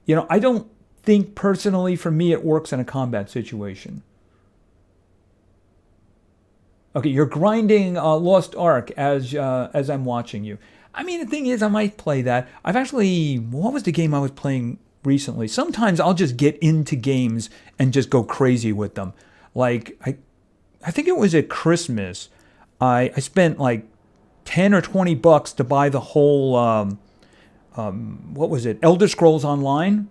I don't think personally for me it works in a combat situation. Okay, you're grinding Lost Ark as I'm watching you. I mean, the thing is, I might play that. What was the game I was playing recently? Sometimes I'll just get into games and just go crazy with them. Like, I think it was at Christmas. I spent like 10 or 20 bucks to buy the whole, what was it, Elder Scrolls Online.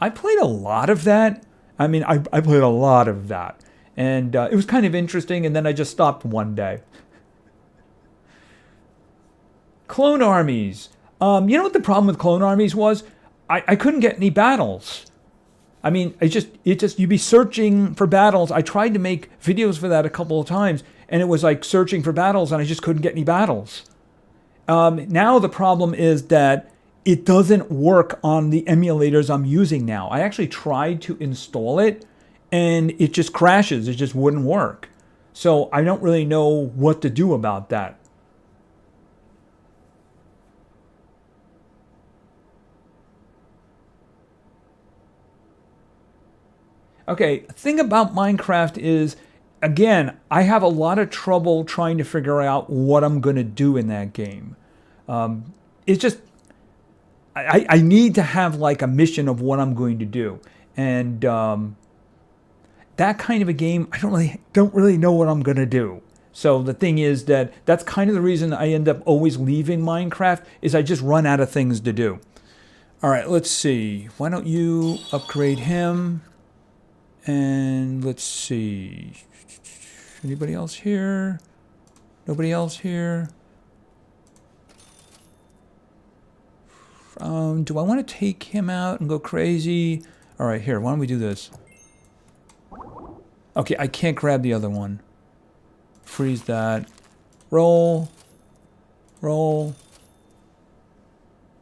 I played a lot of that. I mean, I played a lot of that. And it was kind of interesting, and then I just stopped one day. Clone armies. You know what the problem with clone armies was? I couldn't get any battles. I mean, you'd be searching for battles. I tried to make videos for that a couple of times, and it was like searching for battles, and I just couldn't get any battles. Now the problem is that it doesn't work on the emulators I'm using now. I actually tried to install it, and it just crashes. It just wouldn't work. So I don't really know what to do about that. Okay, the thing about Minecraft is, again, I have a lot of trouble trying to figure out what I'm going to do in that game. It's just, I need to have like a mission of what I'm going to do. And that kind of a game, I don't really know what I'm going to do. So the thing is that's kind of the reason I end up always leaving Minecraft, is I just run out of things to do. All right, let's see. Why don't you upgrade him? And let's see. Anybody else here? Nobody else here? Do I want to take him out and go crazy? All right, here, why don't we do this? Okay, I can't grab the other one. Freeze that. Roll. Roll.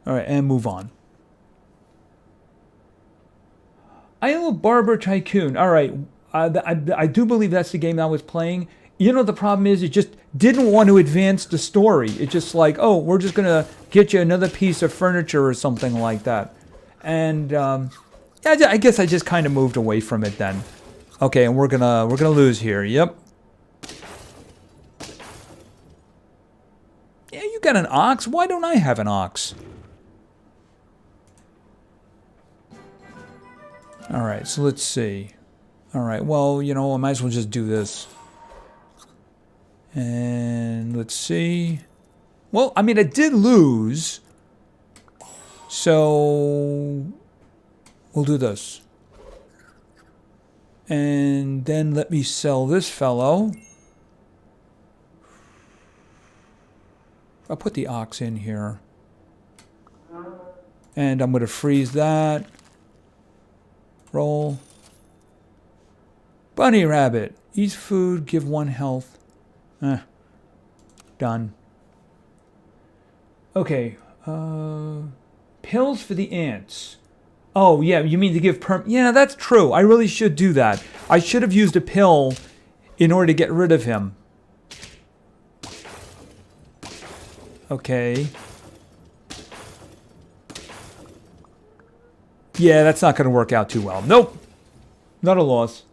All right, and move on. I am a Barber Tycoon. All right, I do believe that's the game I was playing. You know, the problem is it just didn't want to advance the story. It's just like, oh, we're just going to get you another piece of furniture or something like that. And I guess I just kind of moved away from it then. Okay, and we're gonna lose here. Yep. Yeah, you got an ox. Why don't I have an ox? All right, so let's see. All right, well, you know, I might as well just do this. And let's see. Well, I mean, I did lose. So we'll do this. And then let me sell this fellow. I'll put the ox in here. And I'm going to freeze that. Roll. Bunny rabbit. Eat food, give 1 health. Done. Okay. Pills for the ants. Oh, yeah, you mean to give yeah, that's true. I really should do that. I should have used a pill in order to get rid of him. Okay. Yeah, that's not going to work out too well. Nope. Not a loss.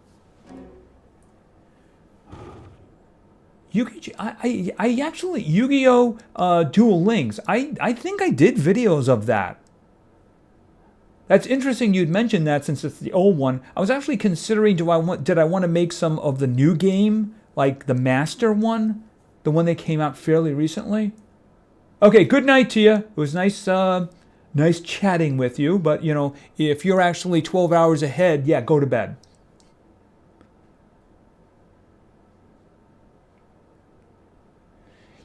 I actually, Yu-Gi-Oh! Duel Links. I think I did videos of that. That's interesting you'd mentioned that since it's the old one. I was actually considering, did I want to make some of the new game, like the Master one? The one that came out fairly recently? Okay, good night to you. It was nice chatting with you, but, you know, if you're actually 12 hours ahead, yeah, go to bed.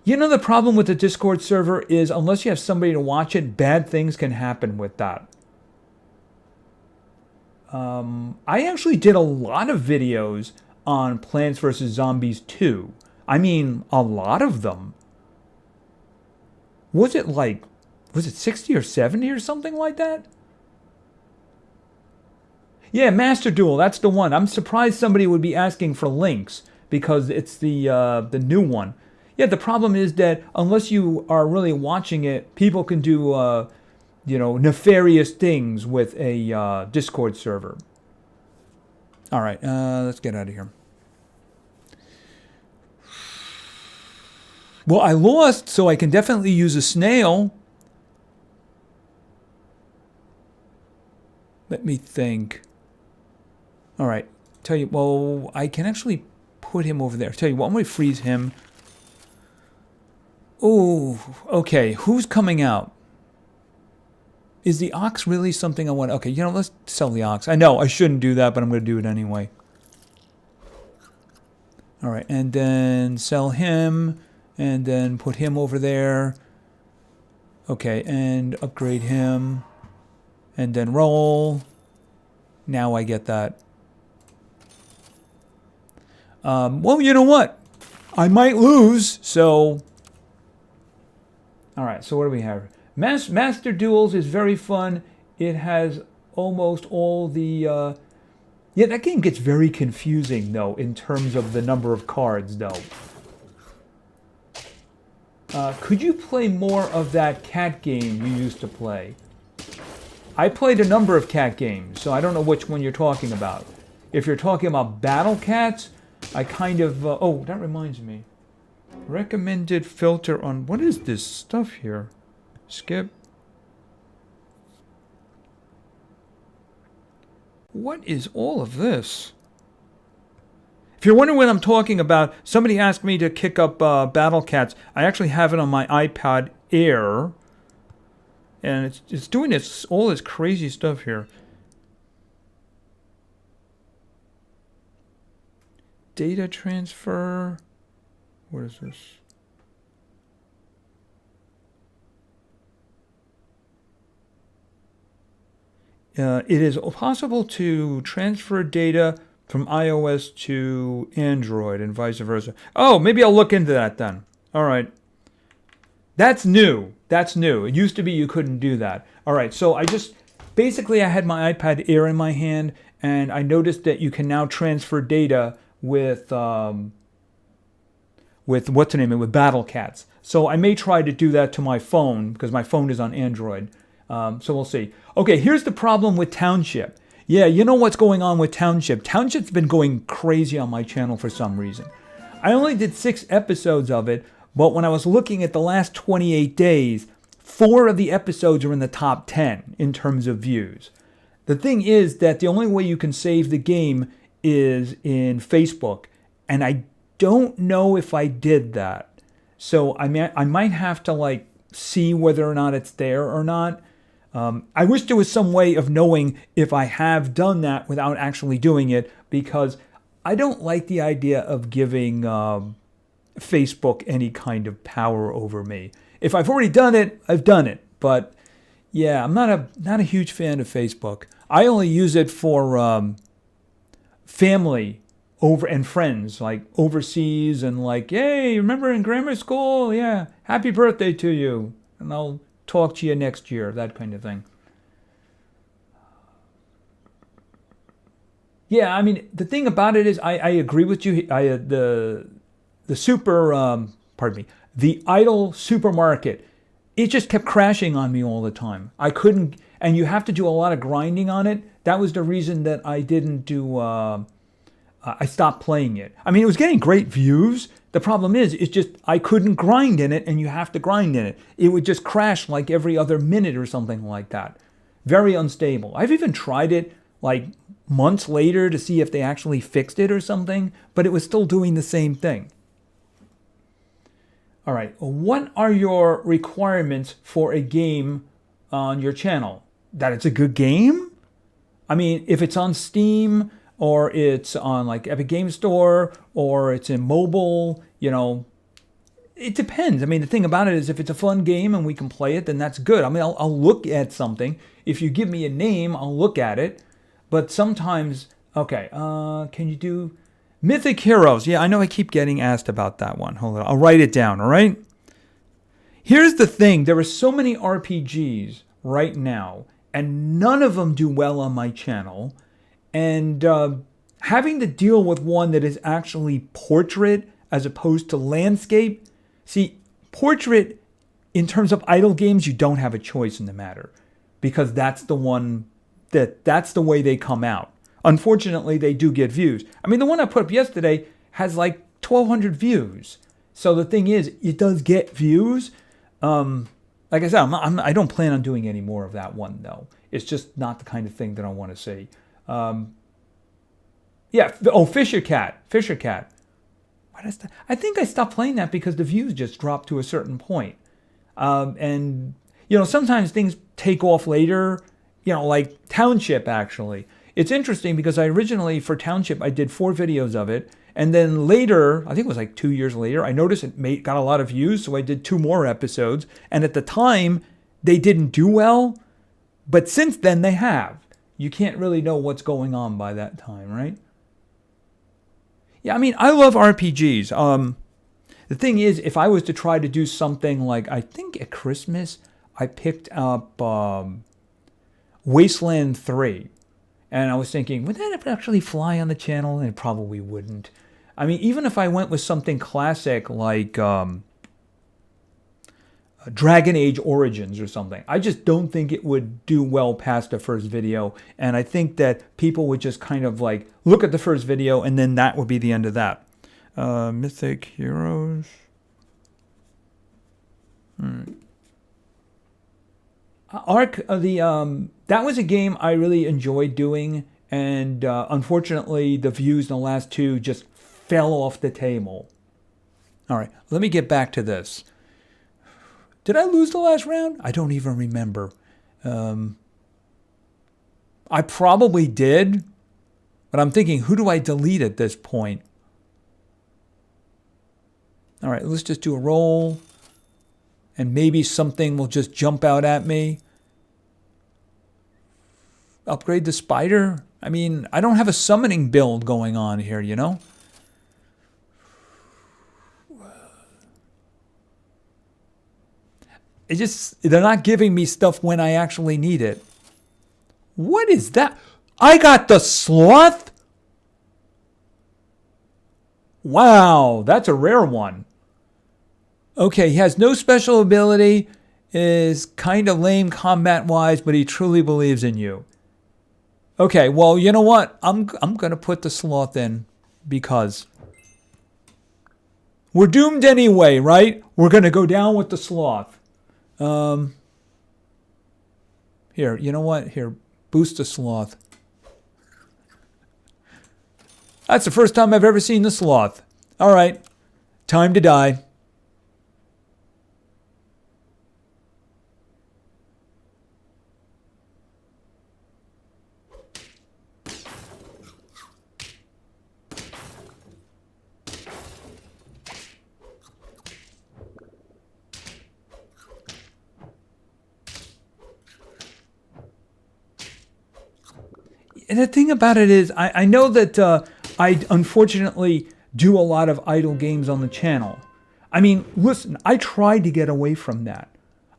You know, the problem with the Discord server is unless you have somebody to watch it, bad things can happen with that. I actually did a lot of videos on Plants vs. Zombies 2. I mean, a lot of them. Was it 60 or 70 or something like that? Yeah, Master Duel, that's the one. I'm surprised somebody would be asking for links because it's the new one. Yeah, the problem is that unless you are really watching it, people can do, nefarious things with a Discord server. All right, let's get out of here. Well, I lost, so I can definitely use a snail. Let me think. All right, tell you, well, I can actually put him over there. I'll tell you what, I'm going to freeze him. Oh, okay. Who's coming out? Is the ox really something I want? Okay, let's sell the ox. I know I shouldn't do that, but I'm going to do it anyway. All right, and then sell him, and then put him over there. Okay, and upgrade him, and then roll. Now I get that. Well, you know what? I might lose, so... All right, so what do we have? Master Duels is very fun. It has almost all the... Yeah, that game gets very confusing, though, in terms of the number of cards, though. Could you play more of that cat game you used to play? I played a number of cat games, so I don't know which one you're talking about. If you're talking about Battle Cats, I kind of... oh, that reminds me. Recommended filter on... What is this stuff here? Skip. What is all of this? If you're wondering what I'm talking about, somebody asked me to kick up Battle Cats. I actually have it on my iPad Air. And it's doing all this crazy stuff here. Data transfer. What is this? It is possible to transfer data from iOS to Android and vice versa. Oh, maybe I'll look into that then. All right. That's new. That's new. It used to be you couldn't do that. All right, so I had my iPad Air in my hand, and I noticed that you can now transfer data with what's the name? With Battle Cats. So I may try to do that to my phone, because my phone is on Android. So we'll see. Okay, here's the problem with Township. Yeah, you know what's going on with Township. Township's been going crazy on my channel for some reason. I only did 6 episodes of it, but when I was looking at the last 28 days, 4 of the episodes are in the top 10 in terms of views. The thing is that the only way you can save the game is in Facebook, and I don't know if I did that. So I might have to see whether or not it's there or not. I wish there was some way of knowing if I have done that without actually doing it, because I don't like the idea of giving Facebook any kind of power over me. If I've already done it, I've done it. But yeah, I'm not a huge fan of Facebook. I only use it for family and friends, like overseas, and hey, remember in grammar school? Yeah, happy birthday to you, and I'll talk to you next year, that kind of thing. Yeah, I mean, the thing about it is, I agree with you. The Idle Supermarket, it just kept crashing on me all the time. I couldn't, and you have to do a lot of grinding on it. That was the reason that I didn't do, I stopped playing it. I mean, it was getting great views. The problem is, it's just, I couldn't grind in it, and you have to grind in it. It would just crash like every other minute or something like that. Very unstable. I've even tried it months later to see if they actually fixed it or something, but it was still doing the same thing. All right, what are your requirements for a game on your channel? That it's a good game? I mean, if it's on Steam, or it's on Epic Game Store, or it's in mobile, it depends. I mean, the thing about it is, if it's a fun game and we can play it, then that's good. I mean, I'll look at something. If you give me a name, I'll look at it. But sometimes, okay, can you do Mythic Heroes? Yeah, I know I keep getting asked about that one. Hold on, I'll write it down, all right? Here's the thing. There are so many RPGs right now, and none of them do well on my channel. And having to deal with one that is actually portrait as opposed to landscape. See, portrait, in terms of idle games, you don't have a choice in the matter, because that's the one that's the way they come out. Unfortunately, they do get views. I mean, the one I put up yesterday has 1,200 views. So the thing is, it does get views. Like I said, I don't plan on doing any more of that one, though. It's just not the kind of thing that I want to see. Yeah. Oh, Fisher Cat. I think I stopped playing that because the views just dropped to a certain point. And, sometimes things take off later, like Township, actually. It's interesting because I originally, for Township, I did 4 videos of it. And then later, I think it was like 2 years later, I noticed it got a lot of views, so I did 2 more episodes. And at the time, they didn't do well, but since then they have. You can't really know what's going on by that time, right? Yeah, I mean, I love RPGs. The thing is, if I was to try to do something like, I think at Christmas, I picked up Wasteland 3. And I was thinking, would that actually fly on the channel? And it probably wouldn't. I mean, even if I went with something classic like Dragon Age Origins or something, I just don't think it would do well past the first video. And I think that people would just kind of like look at the first video and then that would be the end of that. Mythic Heroes. That was a game I really enjoyed doing, and unfortunately the views in the last 2 just fell off the table. All right, let me get back to this. Did I lose the last round? I don't even remember. I probably did, but I'm thinking, who do I delete at this point? All right, let's just do a roll, and maybe something will just jump out at me. Upgrade the spider? I mean, I don't have a summoning build going on here, They're not giving me stuff when I actually need it. What is that? I got the sloth? Wow, that's a rare one. Okay, he has no special ability, is kind of lame combat-wise, but he truly believes in you. Okay, well, you know what? I'm going to put the sloth in because we're doomed anyway, right? We're going to go down with the sloth. Here, you know what? Here, boost the sloth. That's the first time I've ever seen the sloth. All right, time to die. And the thing about it is, I know that I unfortunately do a lot of idle games on the channel. I mean, listen, I tried to get away from that.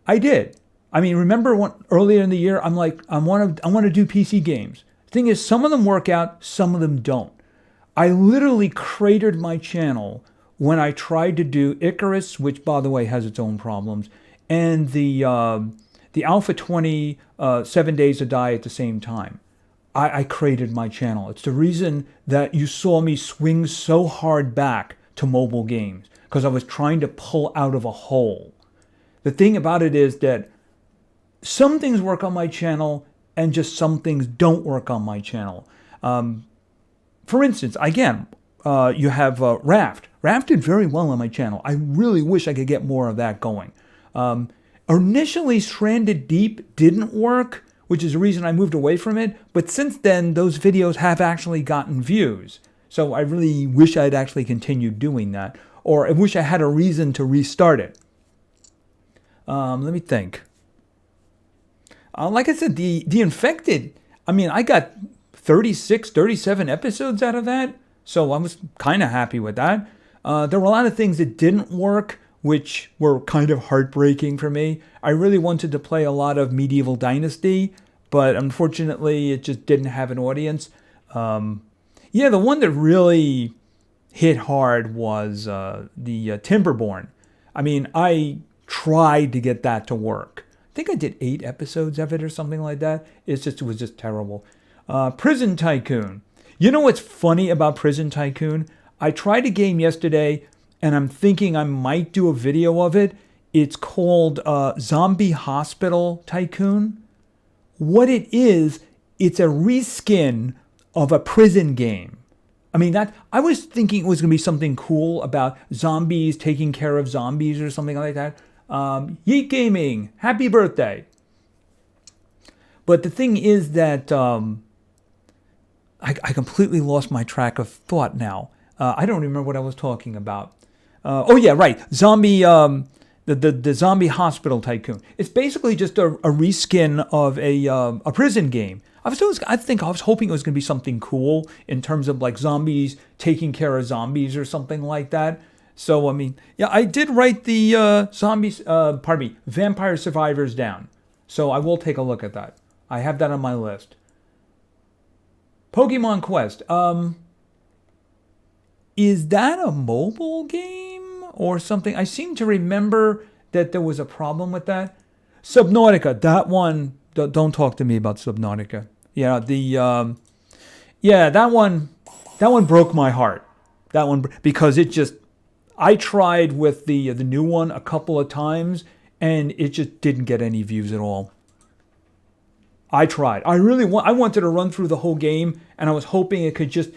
I did. I mean, remember earlier in the year, I'm like, I want to do PC games. The thing is, some of them work out, some of them don't. I literally cratered my channel when I tried to do Icarus, which, by the way, has its own problems, and the Alpha 20 7 Days to Die at the same time. I cratered my channel. It's the reason that you saw me swing so hard back to mobile games, because I was trying to pull out of a hole. The thing about it is that some things work on my channel and just some things don't work on my channel. For instance, again, you have Raft. Raft did very well on my channel. I really wish I could get more of that going. Initially, Stranded Deep didn't work, which is the reason I moved away from it. But since then, those videos have actually gotten views. So I really wish I'd actually continued doing that. Or I wish I had a reason to restart it. Let me think. Like I said, the Infected, I mean, I got 36, 37 episodes out of that. So I was kind of happy with that. There were a lot of things that didn't work, which were kind of heartbreaking for me. I really wanted to play a lot of Medieval Dynasty, but unfortunately it just didn't have an audience. Yeah, the one that really hit hard was the Timberborn. I mean, I tried to get that to work. I think I did 8 episodes of it or something like that. It was just terrible. Prison Tycoon. You know what's funny about Prison Tycoon? I tried a game yesterday, and I'm thinking I might do a video of it. It's called Zombie Hospital Tycoon. What it is, it's a reskin of a prison game. I mean, that I was thinking it was going to be something cool about zombies taking care of zombies or something like that. Yeet Gaming, happy birthday. But the thing is that I completely lost my track of thought now. I don't remember what I was talking about. Oh yeah, right. Zombie, the Zombie Hospital Tycoon. It's basically just a reskin of a prison game. I think I was hoping it was going to be something cool in terms of like zombies taking care of zombies or something like that. So I mean, yeah, I did write the Vampire Survivors down. So I will take a look at that. I have that on my list. Pokemon Quest. Is that a mobile game or something? I seem to remember that there was a problem with that. Subnautica, that one. Don't talk to me about Subnautica. Yeah, that one broke my heart. That one, because it just, I tried with the new one a couple of times and it just didn't get any views at all. I tried. I wanted to run through the whole game and I was hoping it could just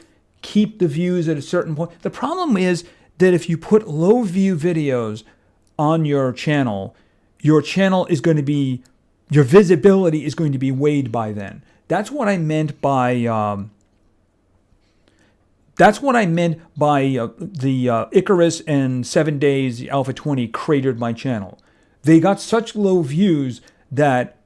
keep the views at a certain point. The problem is that if you put low view videos on your channel is going to be, your visibility is going to be weighed by then. That's what I meant by the Icarus and 7 Days Alpha 20 cratered my channel. They got such low views that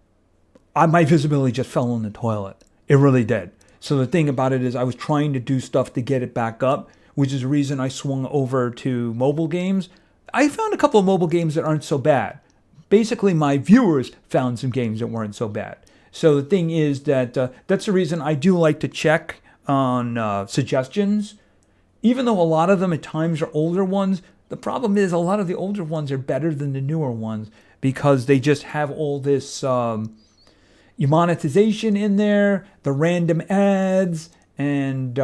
my visibility just fell in the toilet. It really did. So the thing about it is I was trying to do stuff to get it back up, which is the reason I swung over to mobile games. I found a couple of mobile games that aren't so bad. Basically, my viewers found some games that weren't so bad. So the thing is that that's the reason I do like to check on suggestions. Even though a lot of them at times are older ones, the problem is a lot of the older ones are better than the newer ones because they just have all this monetization in there, the random ads, and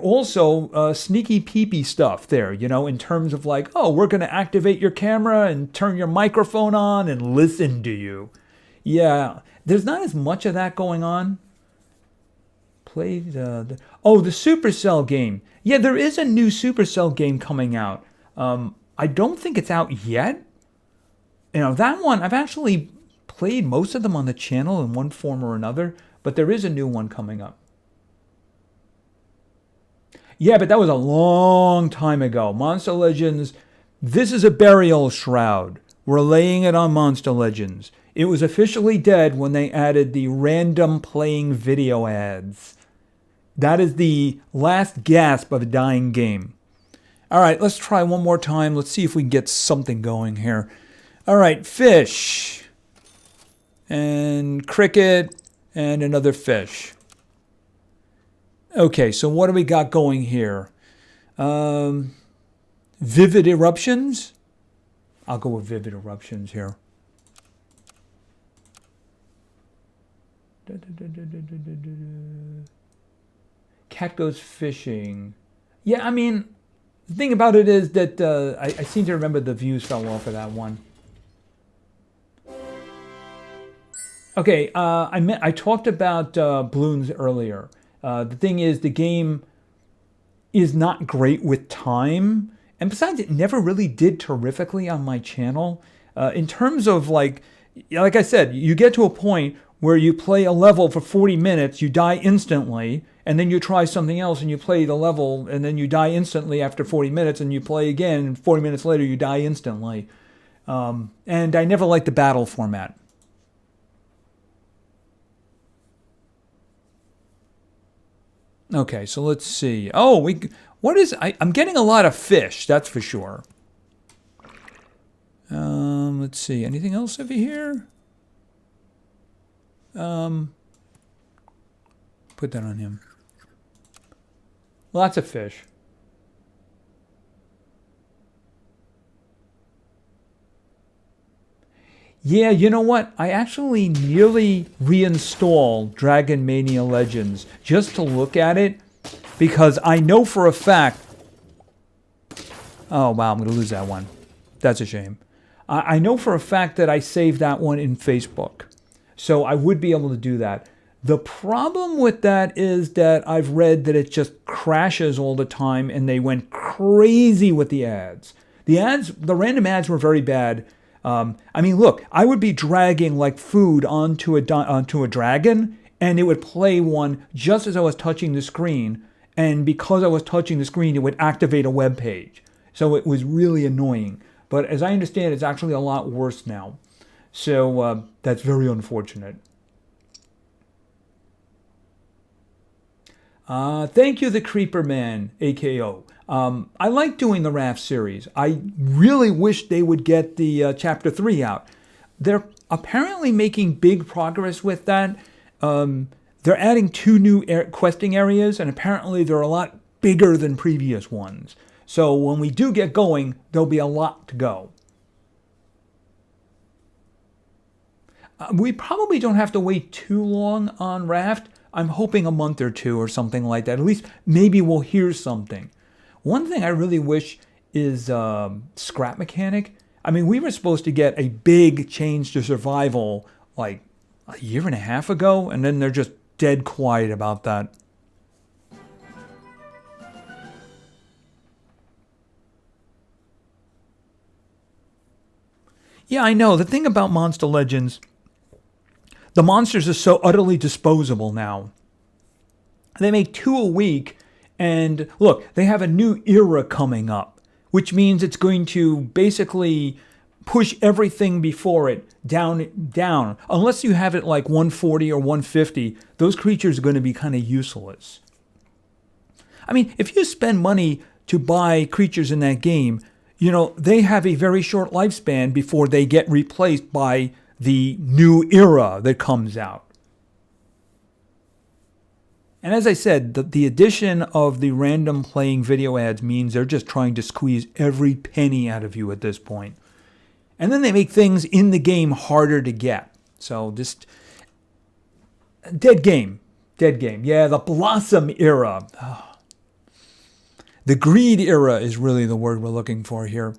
also sneaky peepee stuff there, in terms of like, oh, we're going to activate your camera and turn your microphone on and listen to you. Yeah, there's not as much of that going on. Play the Supercell game. Yeah, there is a new Supercell game coming out. I don't think it's out yet. That one, I've actually played most of them on the channel in one form or another, but there is a new one coming up. Yeah, but that was a long time ago. Monster Legends, this is a burial shroud. We're laying it on Monster Legends. It was officially dead when they added the random playing video ads. That is the last gasp of a dying game. All right, let's try one more time. Let's see if we can get something going here. All right, fish. And cricket. And another fish. Okay, so what do we got going here? Vivid eruptions? I'll go with vivid eruptions here. Cat goes fishing. Yeah, I mean, the thing about it is that I seem to remember the views fell off of that one. Okay, I talked about balloons earlier. The thing is, the game is not great with time. And besides, it never really did terrifically on my channel. In terms of like I said, you get to a point where you play a level for 40 minutes, you die instantly, and then you try something else and you play the level, and then you die instantly after 40 minutes, and you play again, and 40 minutes later you die instantly. And I never liked the battle format. Okay, so let's see. Oh, I'm getting a lot of fish, that's for sure. Let's see. Anything else over here? Put that on him. Lots of fish. Yeah, you know what? I actually nearly reinstalled Dragon Mania Legends just to look at it because I know for a fact... Oh, wow, I'm going to lose that one. That's a shame. I know for a fact that I saved that one in Facebook. So I would be able to do that. The problem with that is that I've read that it just crashes all the time, and they went crazy with the ads. The random ads were very bad. I mean, look, I would be dragging like food onto a dragon, and it would play one just as I was touching the screen. And because I was touching the screen, it would activate a web page. So it was really annoying. But as I understand, it's actually a lot worse now. So that's very unfortunate. Thank you, the Creeper Man, AKO. I like doing the Raft series. I really wish they would get the Chapter 3 out. They're apparently making big progress with that. They're adding 2 new questing areas, and apparently they're a lot bigger than previous ones. So when we do get going, there'll be a lot to go. We probably don't have to wait too long on Raft. I'm hoping a month or 2 or something like that. At least maybe we'll hear something. One thing I really wish is scrap mechanic. I mean, we were supposed to get a big change to survival like a year and a half ago, and then they're just dead quiet about that. Yeah, I know. The thing about Monster Legends, the monsters are so utterly disposable now. They make 2 a week, and look, they have a new era coming up, which means it's going to basically push everything before it down. Unless you have it like 140 or 150, those creatures are going to be kind of useless. I mean, if you spend money to buy creatures in that game, you know, they have a very short lifespan before they get replaced by the new era that comes out. And as I said, the addition of the random playing video ads means they're just trying to squeeze every penny out of you at this point. And then they make things in the game harder to get. So just dead game. Yeah, the Blossom era. Oh. The Greed era is really the word we're looking for here.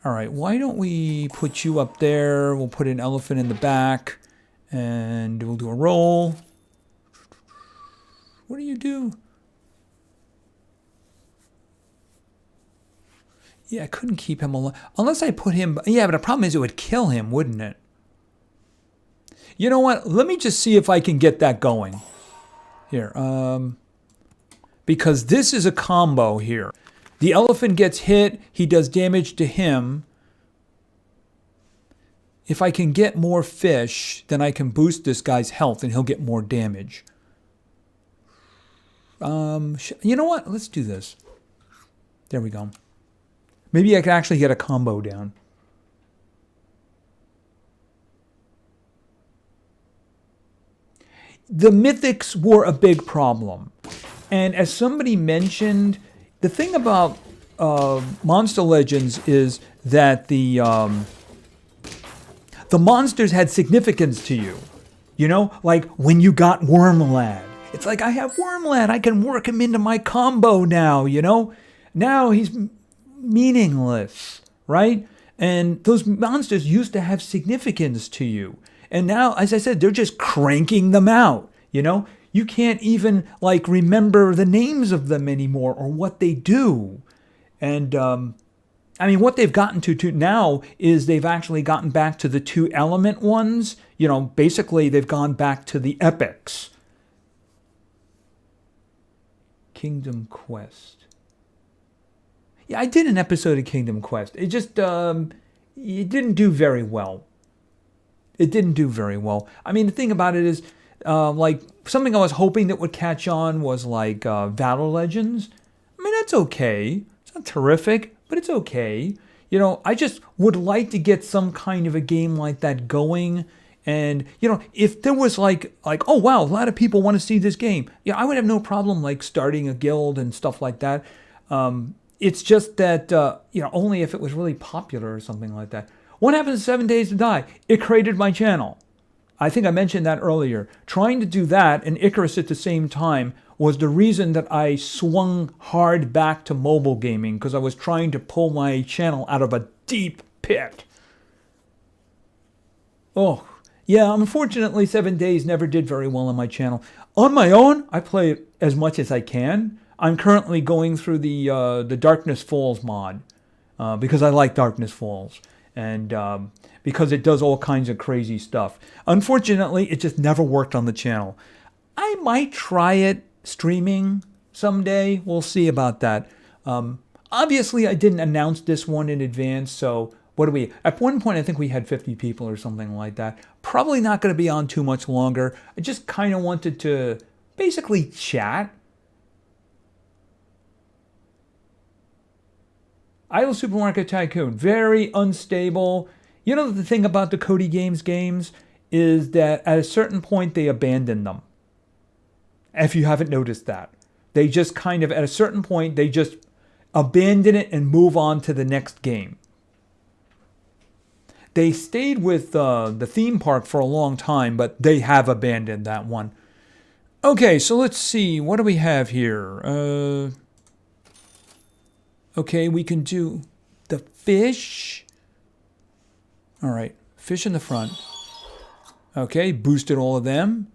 All right, why don't we put you up there? We'll put an elephant in the back, and we'll do a roll. What do you do? Yeah, I couldn't keep him alive. Unless I put him... Yeah, but the problem is it would kill him, wouldn't it? You know what? Let me just see if I can get that going. Here. Because this is a combo here. The elephant gets hit. He does damage to him. If I can get more fish, then I can boost this guy's health and he'll get more damage. You know what? Let's do this. There we go. Maybe I can actually get a combo down. The mythics were a big problem. And as somebody mentioned, the thing about Monster Legends is that the monsters had significance to you. You know, like when you got Wormlad. It's like, I have Wormlad, I can work him into my combo now, you know? Now he's meaningless, right? And those monsters used to have significance to you. And now, as I said, they're just cranking them out, you know? You can't even, like, remember the names of them anymore or what they do. And, I mean, what they've gotten to now is they've actually gotten back to the 2-element ones. You know, basically, they've gone back to the epics. Kingdom Quest. Yeah, I did an episode of Kingdom Quest. It just, it didn't do very well. It didn't do very well. I mean, the thing about it is, like, something I was hoping that would catch on was, like, Valor Legends. I mean, that's okay. It's not terrific, but it's okay. You know, I just would like to get some kind of a game like that going. And, you know, if there was like, oh, wow, a lot of people want to see this game. Yeah, I would have no problem, like, starting a guild and stuff like that. It's just that, you know, only if it was really popular or something like that. What happens in 7 Days to Die? It created my channel. I think I mentioned that earlier. Trying to do that and Icarus at the same time was the reason that I swung hard back to mobile gaming, because I was trying to pull my channel out of a deep pit. Oh, Yeah, unfortunately, 7 Days never did very well on my channel. On my own, I play as much as I can. I'm currently going through the Darkness Falls mod because I like Darkness Falls and because it does all kinds of crazy stuff. Unfortunately, it just never worked on the channel. I might try it streaming someday. We'll see about that. Obviously, I didn't announce this one in advance, so what do we... At one point, I think we had 50 people or something like that. Probably not going to be on too much longer. I just kind of wanted to basically chat. Idle Supermarket Tycoon, very unstable. You know, the thing about the Cody Games games is that at a certain point, they abandon them. If you haven't noticed that. They just kind of, at a certain point, they just abandon it and move on to the next game. They stayed with the theme park for a long time, but they have abandoned that one. Okay, so let's see. What do we have here? Okay, we can do the fish. All right, fish in the front. Okay, boosted all of them.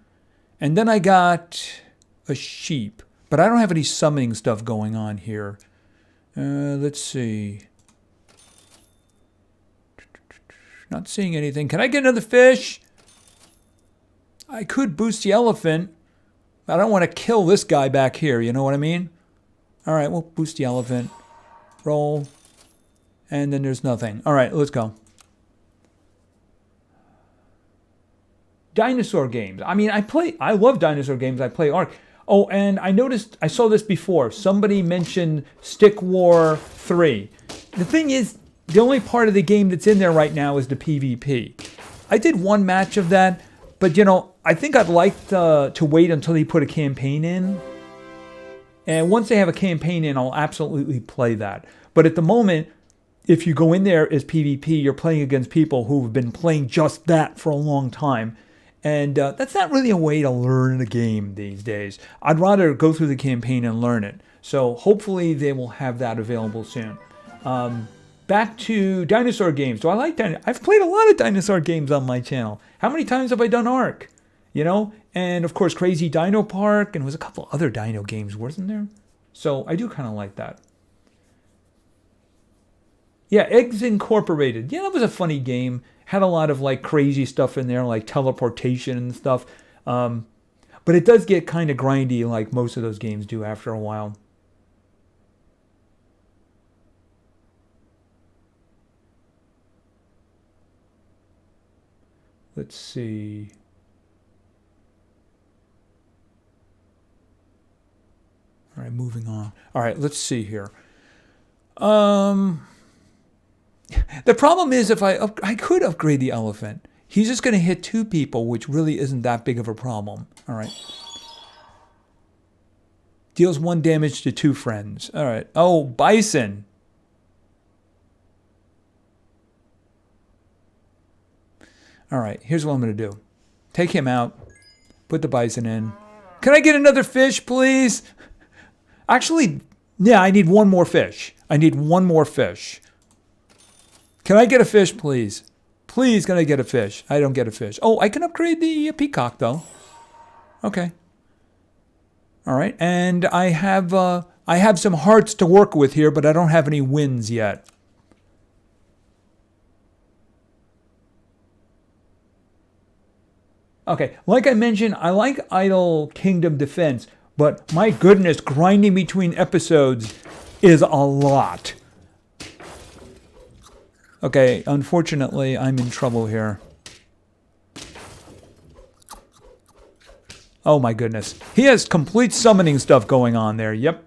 And then I got a sheep. But I don't have any summoning stuff going on here. Let's see. Not seeing anything. Can I get another fish? I could boost the elephant. I don't want to kill this guy back here. You know what I mean? All right, we'll boost the elephant. Roll. And then there's nothing. All right, let's go. Dinosaur games. I mean, I love dinosaur games. I play Ark. Oh, and I saw this before. Somebody mentioned Stick War 3. The thing is, the only part of the game that's in there right now is the PvP. I did one match of that, but you know, I think I'd like to wait until they put a campaign in. And once they have a campaign in, I'll absolutely play that. But at the moment, if you go in there as PvP, you're playing against people who've been playing just that for a long time. And that's not really a way to learn the game these days. I'd rather go through the campaign and learn it. So hopefully they will have that available soon. Back to dinosaur games. Do I like dinosaurs? I've played a lot of dinosaur games on my channel. How many times have I done Ark? You know? And of course Crazy Dino Park. And there was a couple other dino games, wasn't there? So I do kind of like that. Yeah, Eggs Incorporated. Yeah, that was a funny game. Had a lot of like crazy stuff in there, like teleportation and stuff. But it does get kind of grindy like most of those games do after a while. Let's see. All right, moving on. All right, let's see here. The problem is if I could upgrade the elephant. He's just going to hit 2 people, which really isn't that big of a problem. All right. Deals 1 damage to 2 friends. All right. Oh, bison. All right. Here's what I'm going to do. Take him out. Put the bison in. Can I get another fish, please? Actually, yeah, I need 1 more fish. I need 1 more fish. Can I get a fish, please? Please, can I get a fish? I don't get a fish. Oh, I can upgrade the peacock, though. Okay. All right, and I have some hearts to work with here, but I don't have any wins yet. Okay, like I mentioned, I like Idle Kingdom Defense, but my goodness, grinding between episodes is a lot. Okay, unfortunately, I'm in trouble here. Oh my goodness. He has complete summoning stuff going on there. Yep.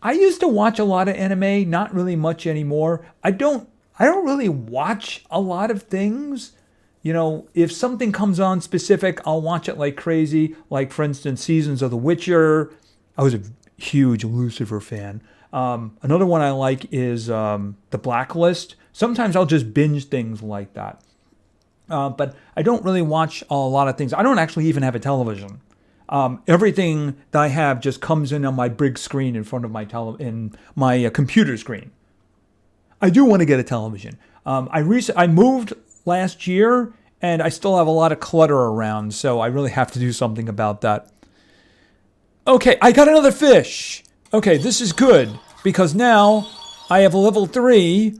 I used to watch a lot of anime, not really much anymore. I don't really watch a lot of things. You know, if something comes on specific, I'll watch it like crazy. Like, for instance, seasons of The Witcher. I was a huge Lucifer fan. Another one I like is The Blacklist. Sometimes I'll just binge things like that. But I don't really watch a lot of things. I don't actually even have a television. everything that I have just comes in on my big screen in front of my computer screen. I do want to get a television. I moved last year, and I still have a lot of clutter around, so I really have to do something about that. Okay, I got another fish. Okay, this is good, because now I have a level 3.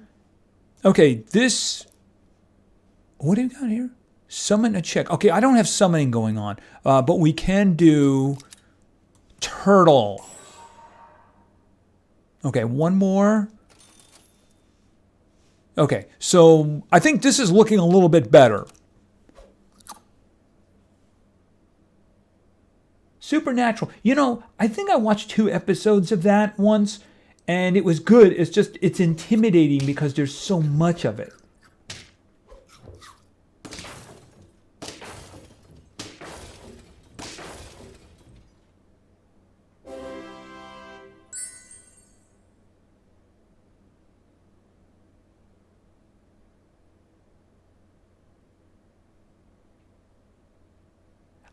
Okay, this... What do we got here? Summon a chick. Okay, I don't have summoning going on, but we can do turtle. Okay, one more. Okay, so I think this is looking a little bit better. Supernatural. You know, I think I watched 2 episodes of that once, and it was good. It's just, it's intimidating because there's so much of it.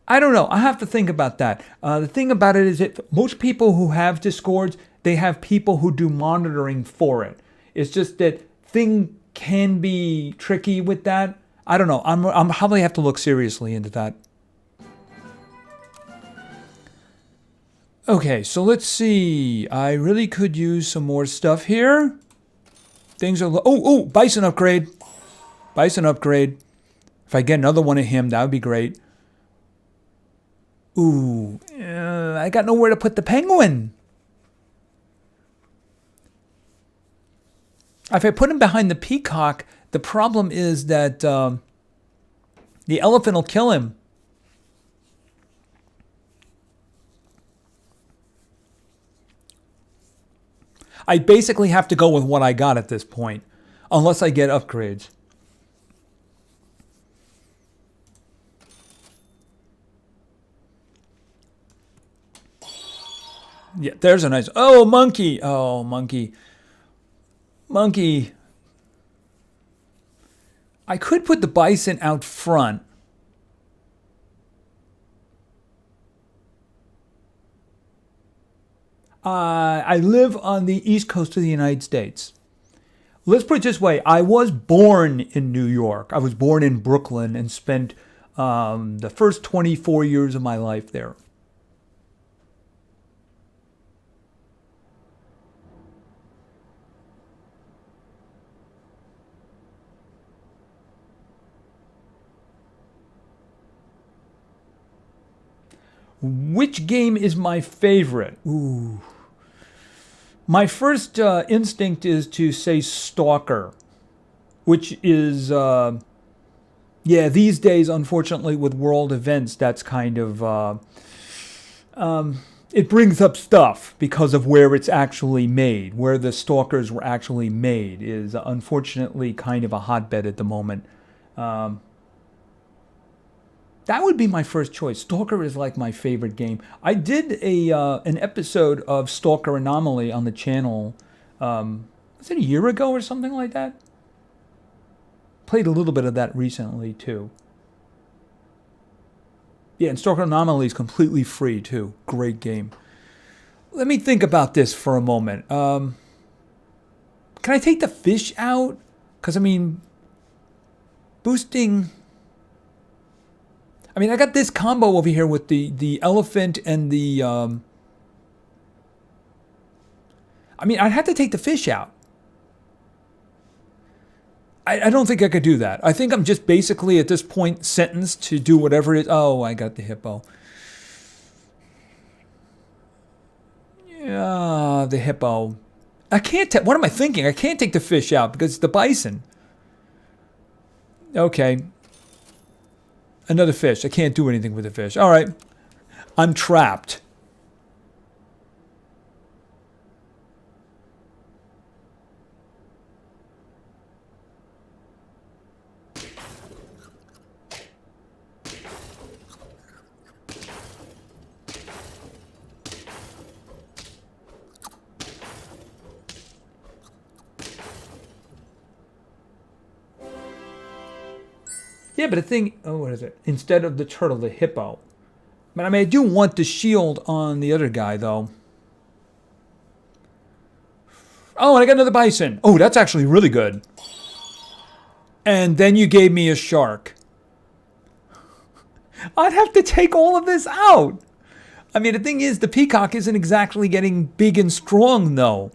I don't know. I have to think about that. The thing about it is that most people who have Discords, they have people who do monitoring for it. It's just that thing can be tricky with that. I don't know. I'm probably have to look seriously into that. Okay, so let's see. I really could use some more stuff here. Things are... Oh, bison upgrade. Bison upgrade. If I get another one of him, that would be great. Ooh, I got nowhere to put the penguin. If I put him behind the peacock, the problem is that the elephant will kill him. I basically have to go with what I got at this point, unless I get upgrades. Yeah, there's a nice... Oh, monkey. Oh, monkey. Monkey. I could put the bison out front. I live on the East Coast of the United States. Let's put it this way. I was born in New York. I was born in Brooklyn and spent the first 24 years of my life there. Which game is my favorite? Ooh. My first instinct is to say Stalker, which is, yeah, these days, unfortunately, with world events, that's kind of, it brings up stuff because of where it's actually made. Where the Stalkers were actually made is unfortunately kind of a hotbed at the moment. That would be my first choice. Stalker is like my favorite game. I did an episode of Stalker Anomaly on the channel, was it a year ago or something like that? Played a little bit of that recently too. Yeah, and Stalker Anomaly is completely free too. Great game. Let me think about this for a moment. Can I take the fish out? Because, I mean, boosting... I mean, I got this combo over here with the elephant and the... I mean, I'd have to take the fish out. I don't think I could do that. I think I'm just basically, at this point, sentenced to do whatever it is. Oh, I got the hippo. Yeah, the hippo. I can't... What am I thinking? I can't take the fish out because it's the bison. Okay. Another fish. I can't do anything with the fish. All right. I'm trapped. Yeah, but the thing... Oh, what is it? Instead of the turtle, the hippo. But I mean, I do want the shield on the other guy, though. Oh, and I got another bison. Oh, that's actually really good. And then you gave me a shark. I'd have to take all of this out. I mean, the thing is, the peacock isn't exactly getting big and strong, though.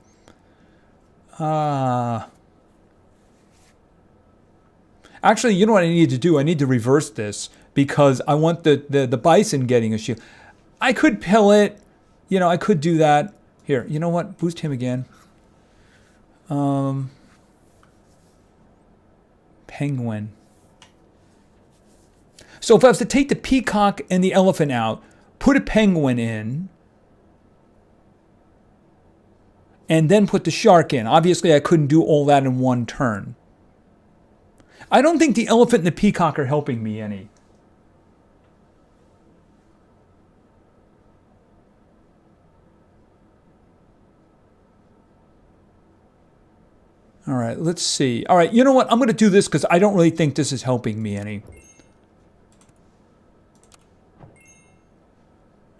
Actually, you know what I need to do? I need to reverse this because I want the bison getting a shield. I could pill it. You know, I could do that. Here, you know what? Boost him again. Penguin. So if I was to take the peacock and the elephant out, put a penguin in, and then put the shark in. Obviously, I couldn't do all that in one turn. I don't think the elephant and the peacock are helping me any. All right, let's see. All right, you know what? I'm going to do this because I don't really think this is helping me any.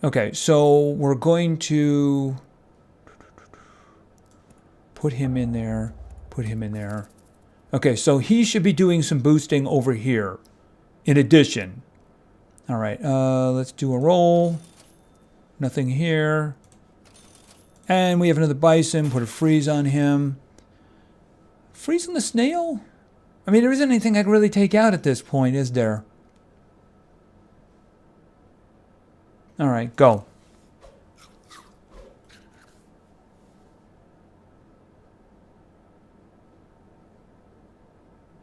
Okay, so we're going to put him in there, put him in there. Okay, so he should be doing some boosting over here in addition. All right, let's do a roll. Nothing here. And we have another bison, put a freeze on him. Freeze on the snail? I mean, there isn't anything I can really take out at this point, is there? All right, go.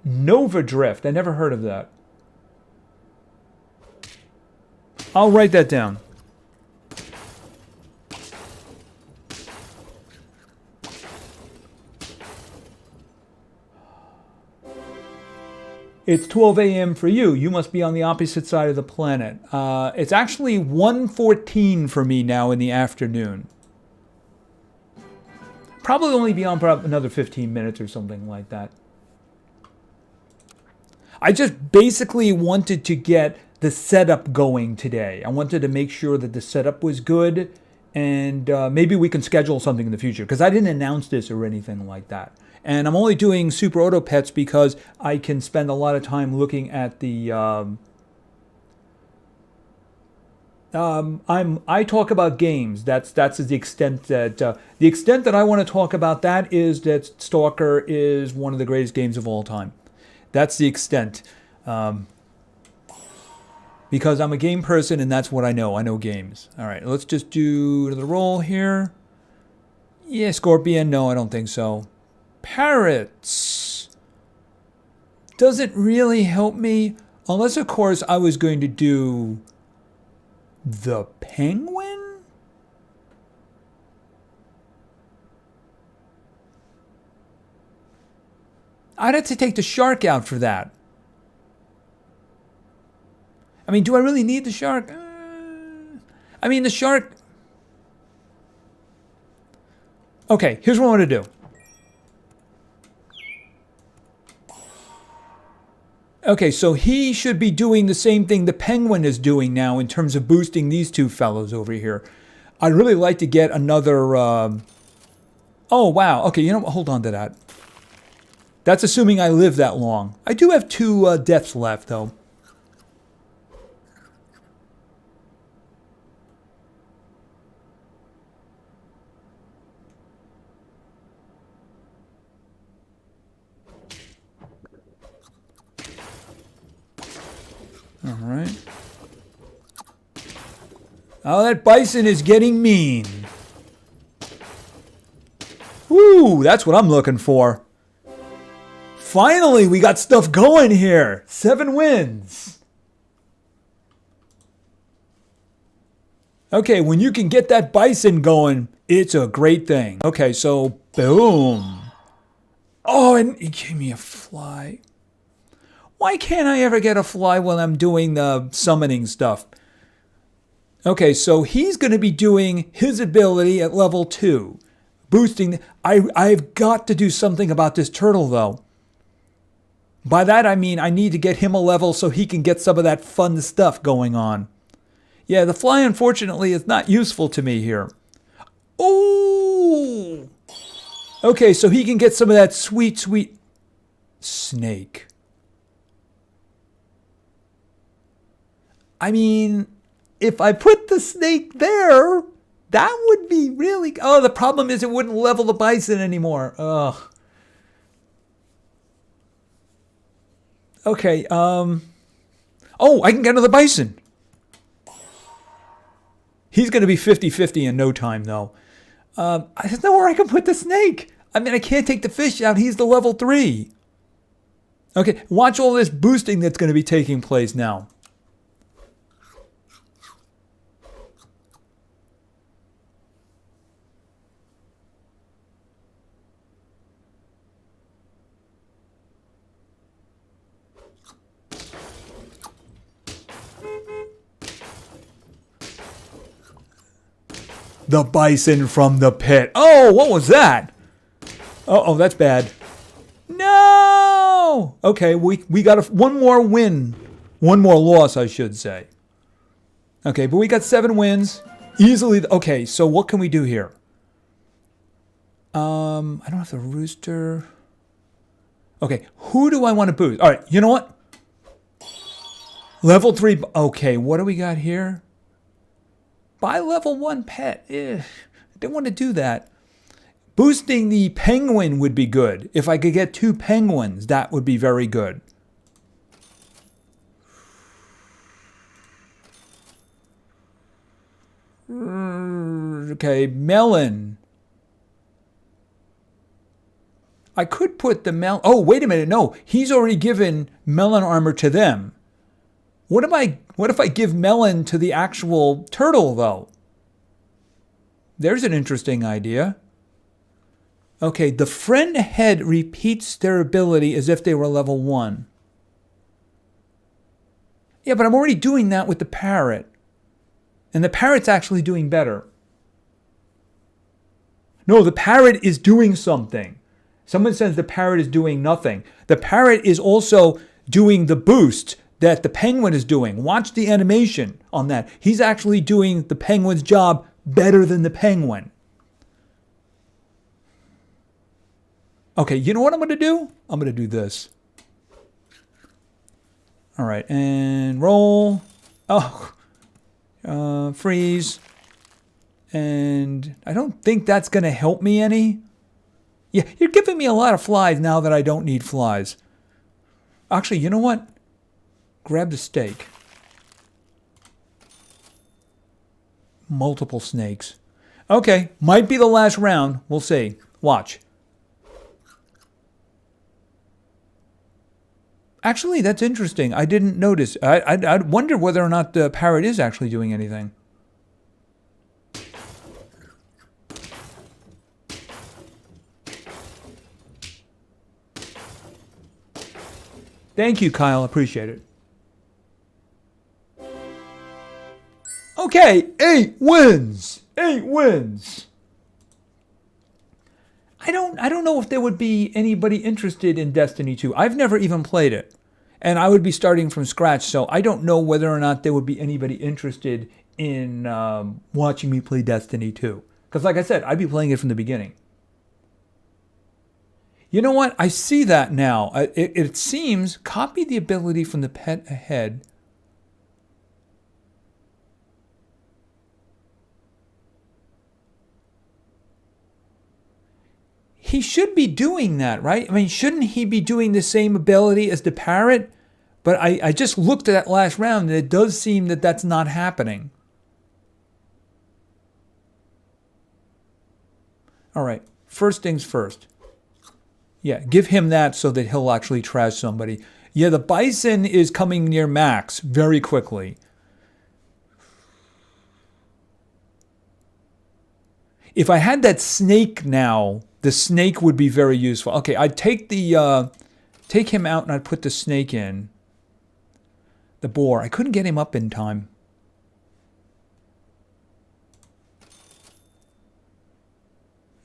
Nova Drift. I never heard of that. I'll write that down. It's 12 a.m. for you. You must be on the opposite side of the planet. It's actually 1:14 for me now in the afternoon. Probably only be on for another 15 minutes or something like that. I just basically wanted to get the setup going today. I wanted to make sure that the setup was good, and maybe we can schedule something in the future, because I didn't announce this or anything like that. And I'm only doing Super Auto Pets because I can spend a lot of time looking at the... I talk about games. That's the extent that I want to talk about that is that Stalker is one of the greatest games of all time. That's the extent. Because I'm a game person and that's what I know. I know games. All right, let's just do the roll here. Yeah, Scorpion. No, I don't think so. Parrots. Doesn't really help me. Unless, of course, I was going to do the penguin? I'd have to take the shark out for that. I mean, do I really need the shark? I mean, the shark... Okay, here's what I want to do. Okay, so he should be doing the same thing the penguin is doing now in terms of boosting these two fellows over here. I'd really like to get another... Oh, wow. Okay, you know what? Hold on to that. That's assuming I live that long. I do have 2 deaths left, though. All right. Oh, that bison is getting mean. Woo, that's what I'm looking for. Finally, we got stuff going here. 7 wins. Okay, when you can get that bison going, it's a great thing. Okay, so boom. Oh, and he gave me a fly. Why can't I ever get a fly when I'm doing the summoning stuff? Okay, so he's going to be doing his ability at level 2. Boosting. I've got to do something about this turtle, though. By that, I mean I need to get him a level so he can get some of that fun stuff going on. Yeah, the fly, unfortunately, is not useful to me here. Oh! Okay, so he can get some of that sweet, sweet snake. I mean, if I put the snake there, that would be really... Oh, the problem is it wouldn't level the bison anymore. Ugh. Okay, oh, I can get another bison. He's going to be 50-50 in no time, though. There's nowhere I can put the snake. I mean, I can't take the fish out. He's the level 3. Okay, watch all this boosting that's going to be taking place now. The bison from the pit. Oh, what was that? Oh, that's bad. No! Okay, we got one more win. One more loss, I should say. Okay, but we got 7 wins. Easily. Okay, so what can we do here? I don't have the rooster. Okay, who do I want to boost? All right, you know what? Level 3. Okay, what do we got here? Buy level 1 pet. I don't want to do that. Boosting the penguin would be good. If I could get 2 penguins, that would be very good. Okay, melon. I could put the melon... Oh, wait a minute. No, he's already given melon armor to them. What if I give melon to the actual turtle, though? There's an interesting idea. Okay, the friend ahead repeats their ability as if they were level 1. Yeah, but I'm already doing that with the parrot. And the parrot's actually doing better. No, the parrot is doing something. Someone says the parrot is doing nothing. The parrot is also doing the boost that the penguin is doing. Watch the animation on that. He's actually doing the penguin's job better than the penguin. Okay, you know what I'm going to do? I'm going to do this. All right, and roll. Oh, freeze. And I don't think that's going to help me any. Yeah, you're giving me a lot of flies now that I don't need flies. Actually, you know what? Grab the steak. Multiple snakes. Okay, might be the last round. We'll see. Watch. Actually, that's interesting. I didn't notice. I'd wonder whether or not the parrot is actually doing anything. Thank you, Kyle. Appreciate it. Okay, 8 wins. 8 wins. I don't know if there would be anybody interested in Destiny 2. I've never even played it. And I would be starting from scratch, so I don't know whether or not there would be anybody interested in watching me play Destiny 2. Because like I said, I'd be playing it from the beginning. You know what? I see that now. It seems, copy the ability from the pet ahead. He should be doing that, right? I mean, shouldn't he be doing the same ability as the parrot? But I just looked at that last round, and it does seem that that's not happening. All right, first things first. Yeah, give him that so that he'll actually trash somebody. Yeah, the bison is coming near max very quickly. If I had that snake now, the snake would be very useful. Okay, I'd take take him out and I'd put the snake in. The boar. I couldn't get him up in time.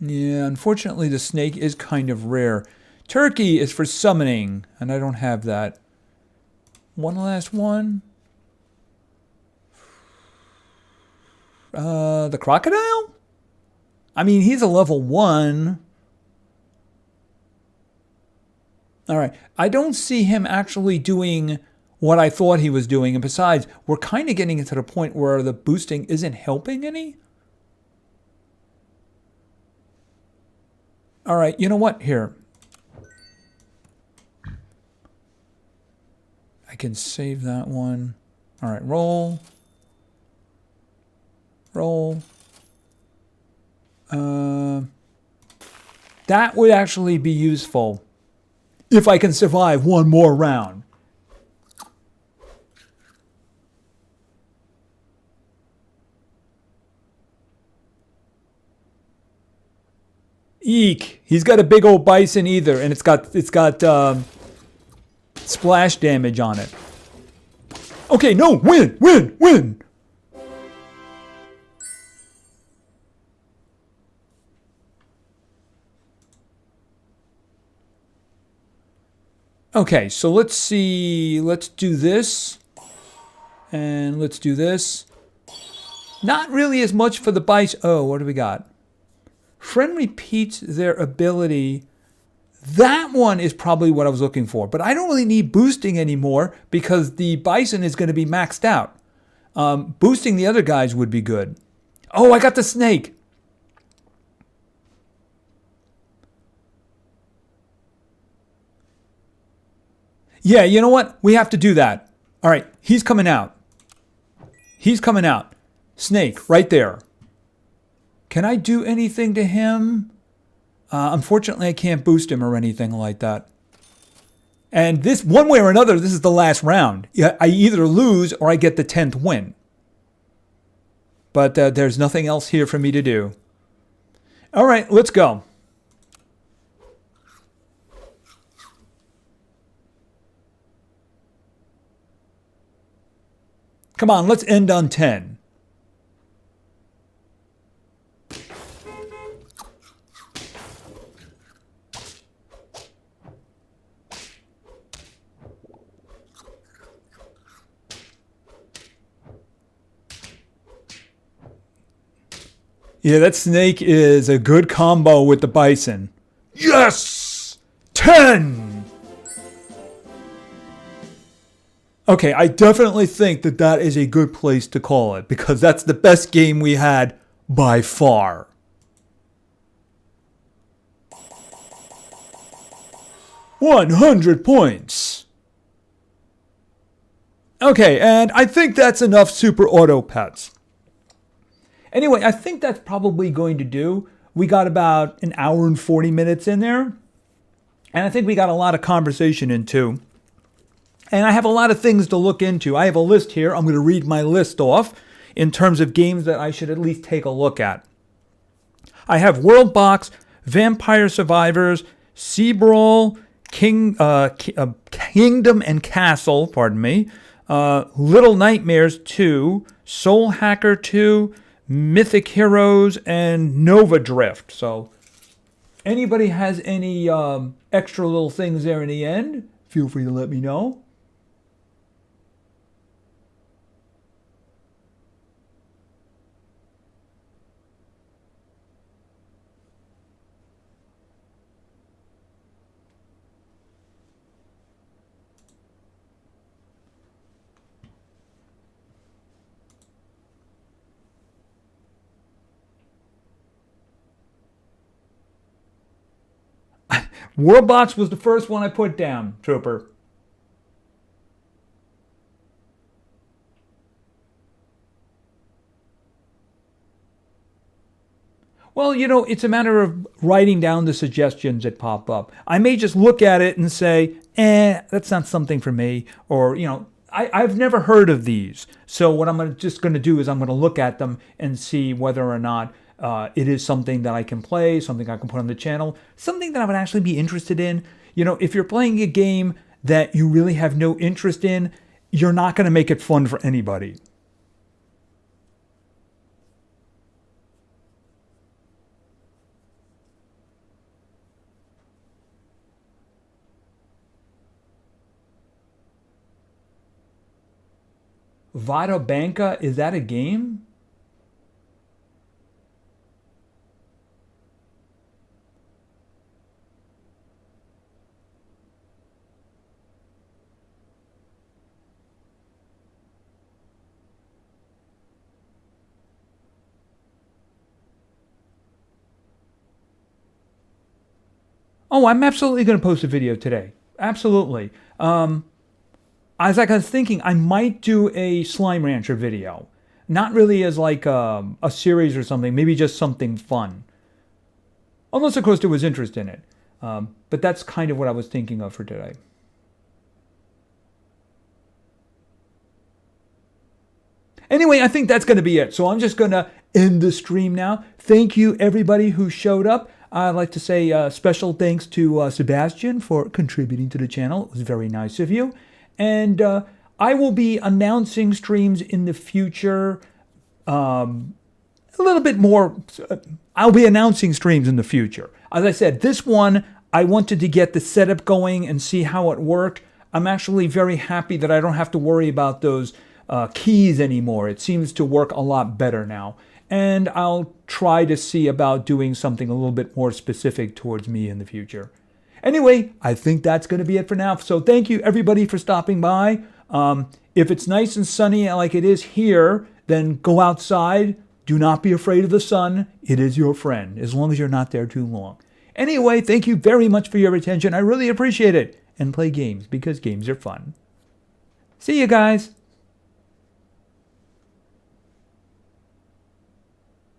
Yeah, unfortunately the snake is kind of rare. Turkey is for summoning, and I don't have that. One last one. The crocodile? I mean, he's a level 1. All right. I don't see him actually doing what I thought he was doing. And besides, we're kind of getting to the point where the boosting isn't helping any. All right. You know what? Here. I can save that one. All right. Roll. Roll. That would actually be useful if I can survive one more round. Eek! He's got a big old bison either, and it's got splash damage on it. Okay, no, win! Okay, so let's see. Let's do this. And let's do this. Not really as much for the bison. Oh, what do we got? Friend repeats their ability. That one is probably what I was looking for. But I don't really need boosting anymore because the bison is going to be maxed out. Boosting the other guys would be good. Oh, I got the snake. Yeah, you know what? We have to do that. All right, he's coming out. He's coming out. Snake, right there. Can I do anything to him? Unfortunately, I can't boost him or anything like that. And this, one way or another, this is the last round. I either lose or I get the 10th win. But there's nothing else here for me to do. All right, let's go. Come on, let's end on 10. Yeah, that snake is a good combo with the bison. Yes! 10! Okay, I definitely think that that is a good place to call it because that's the best game we had by far. $100 points. Okay, and I think that's enough Super Auto Pets. Anyway, I think that's probably going to do. We got about an hour and 40 minutes in there. And I think we got a lot of conversation in too. And I have a lot of things to look into. I have a list here. I'm going to read my list off in terms of games that I should at least take a look at. I have World Box, Vampire Survivors, Sea Brawl, Kingdom and Castle, pardon me, Little Nightmares 2, Soul Hacker 2, Mythic Heroes, and Nova Drift. So anybody has any extra little things there in the end, feel free to let me know. Worldbox was the first one I put down, Trooper. Well, you know, it's a matter of writing down the suggestions that pop up. I may just look at it and say, that's not something for me. Or, you know, I've never heard of these. So what I'm just going to do is I'm going to look at them and see whether or not it is something that I can play, something I can put on the channel, something that I would actually be interested in. You know, if you're playing a game that you really have no interest in, you're not going to make it fun for anybody. Vada Banca, is that a game? Oh, I'm absolutely going to post a video today. Absolutely. As I was thinking, I might do a Slime Rancher video. Not really as like a series or something, maybe just something fun. Unless, of course, there was interest in it. But that's kind of what I was thinking of for today. Anyway, I think that's going to be it. So I'm just going to end the stream now. Thank you, everybody who showed up. I'd like to say special thanks to Sebastian for contributing to the channel. It was very nice of you. And I will be announcing streams in the future. A little bit more. I'll be announcing streams in the future. As I said, this one, I wanted to get the setup going and see how it worked. I'm actually very happy that I don't have to worry about those keys anymore. It seems to work a lot better now. And I'll try to see about doing something a little bit more specific towards me in the future. Anyway, I think that's going to be it for now. So thank you, everybody, for stopping by. If it's nice and sunny like it is here, then go outside. Do not be afraid of the sun. It is your friend, as long as you're not there too long. Anyway, thank you very much for your attention. I really appreciate it. And play games, because games are fun. See you guys.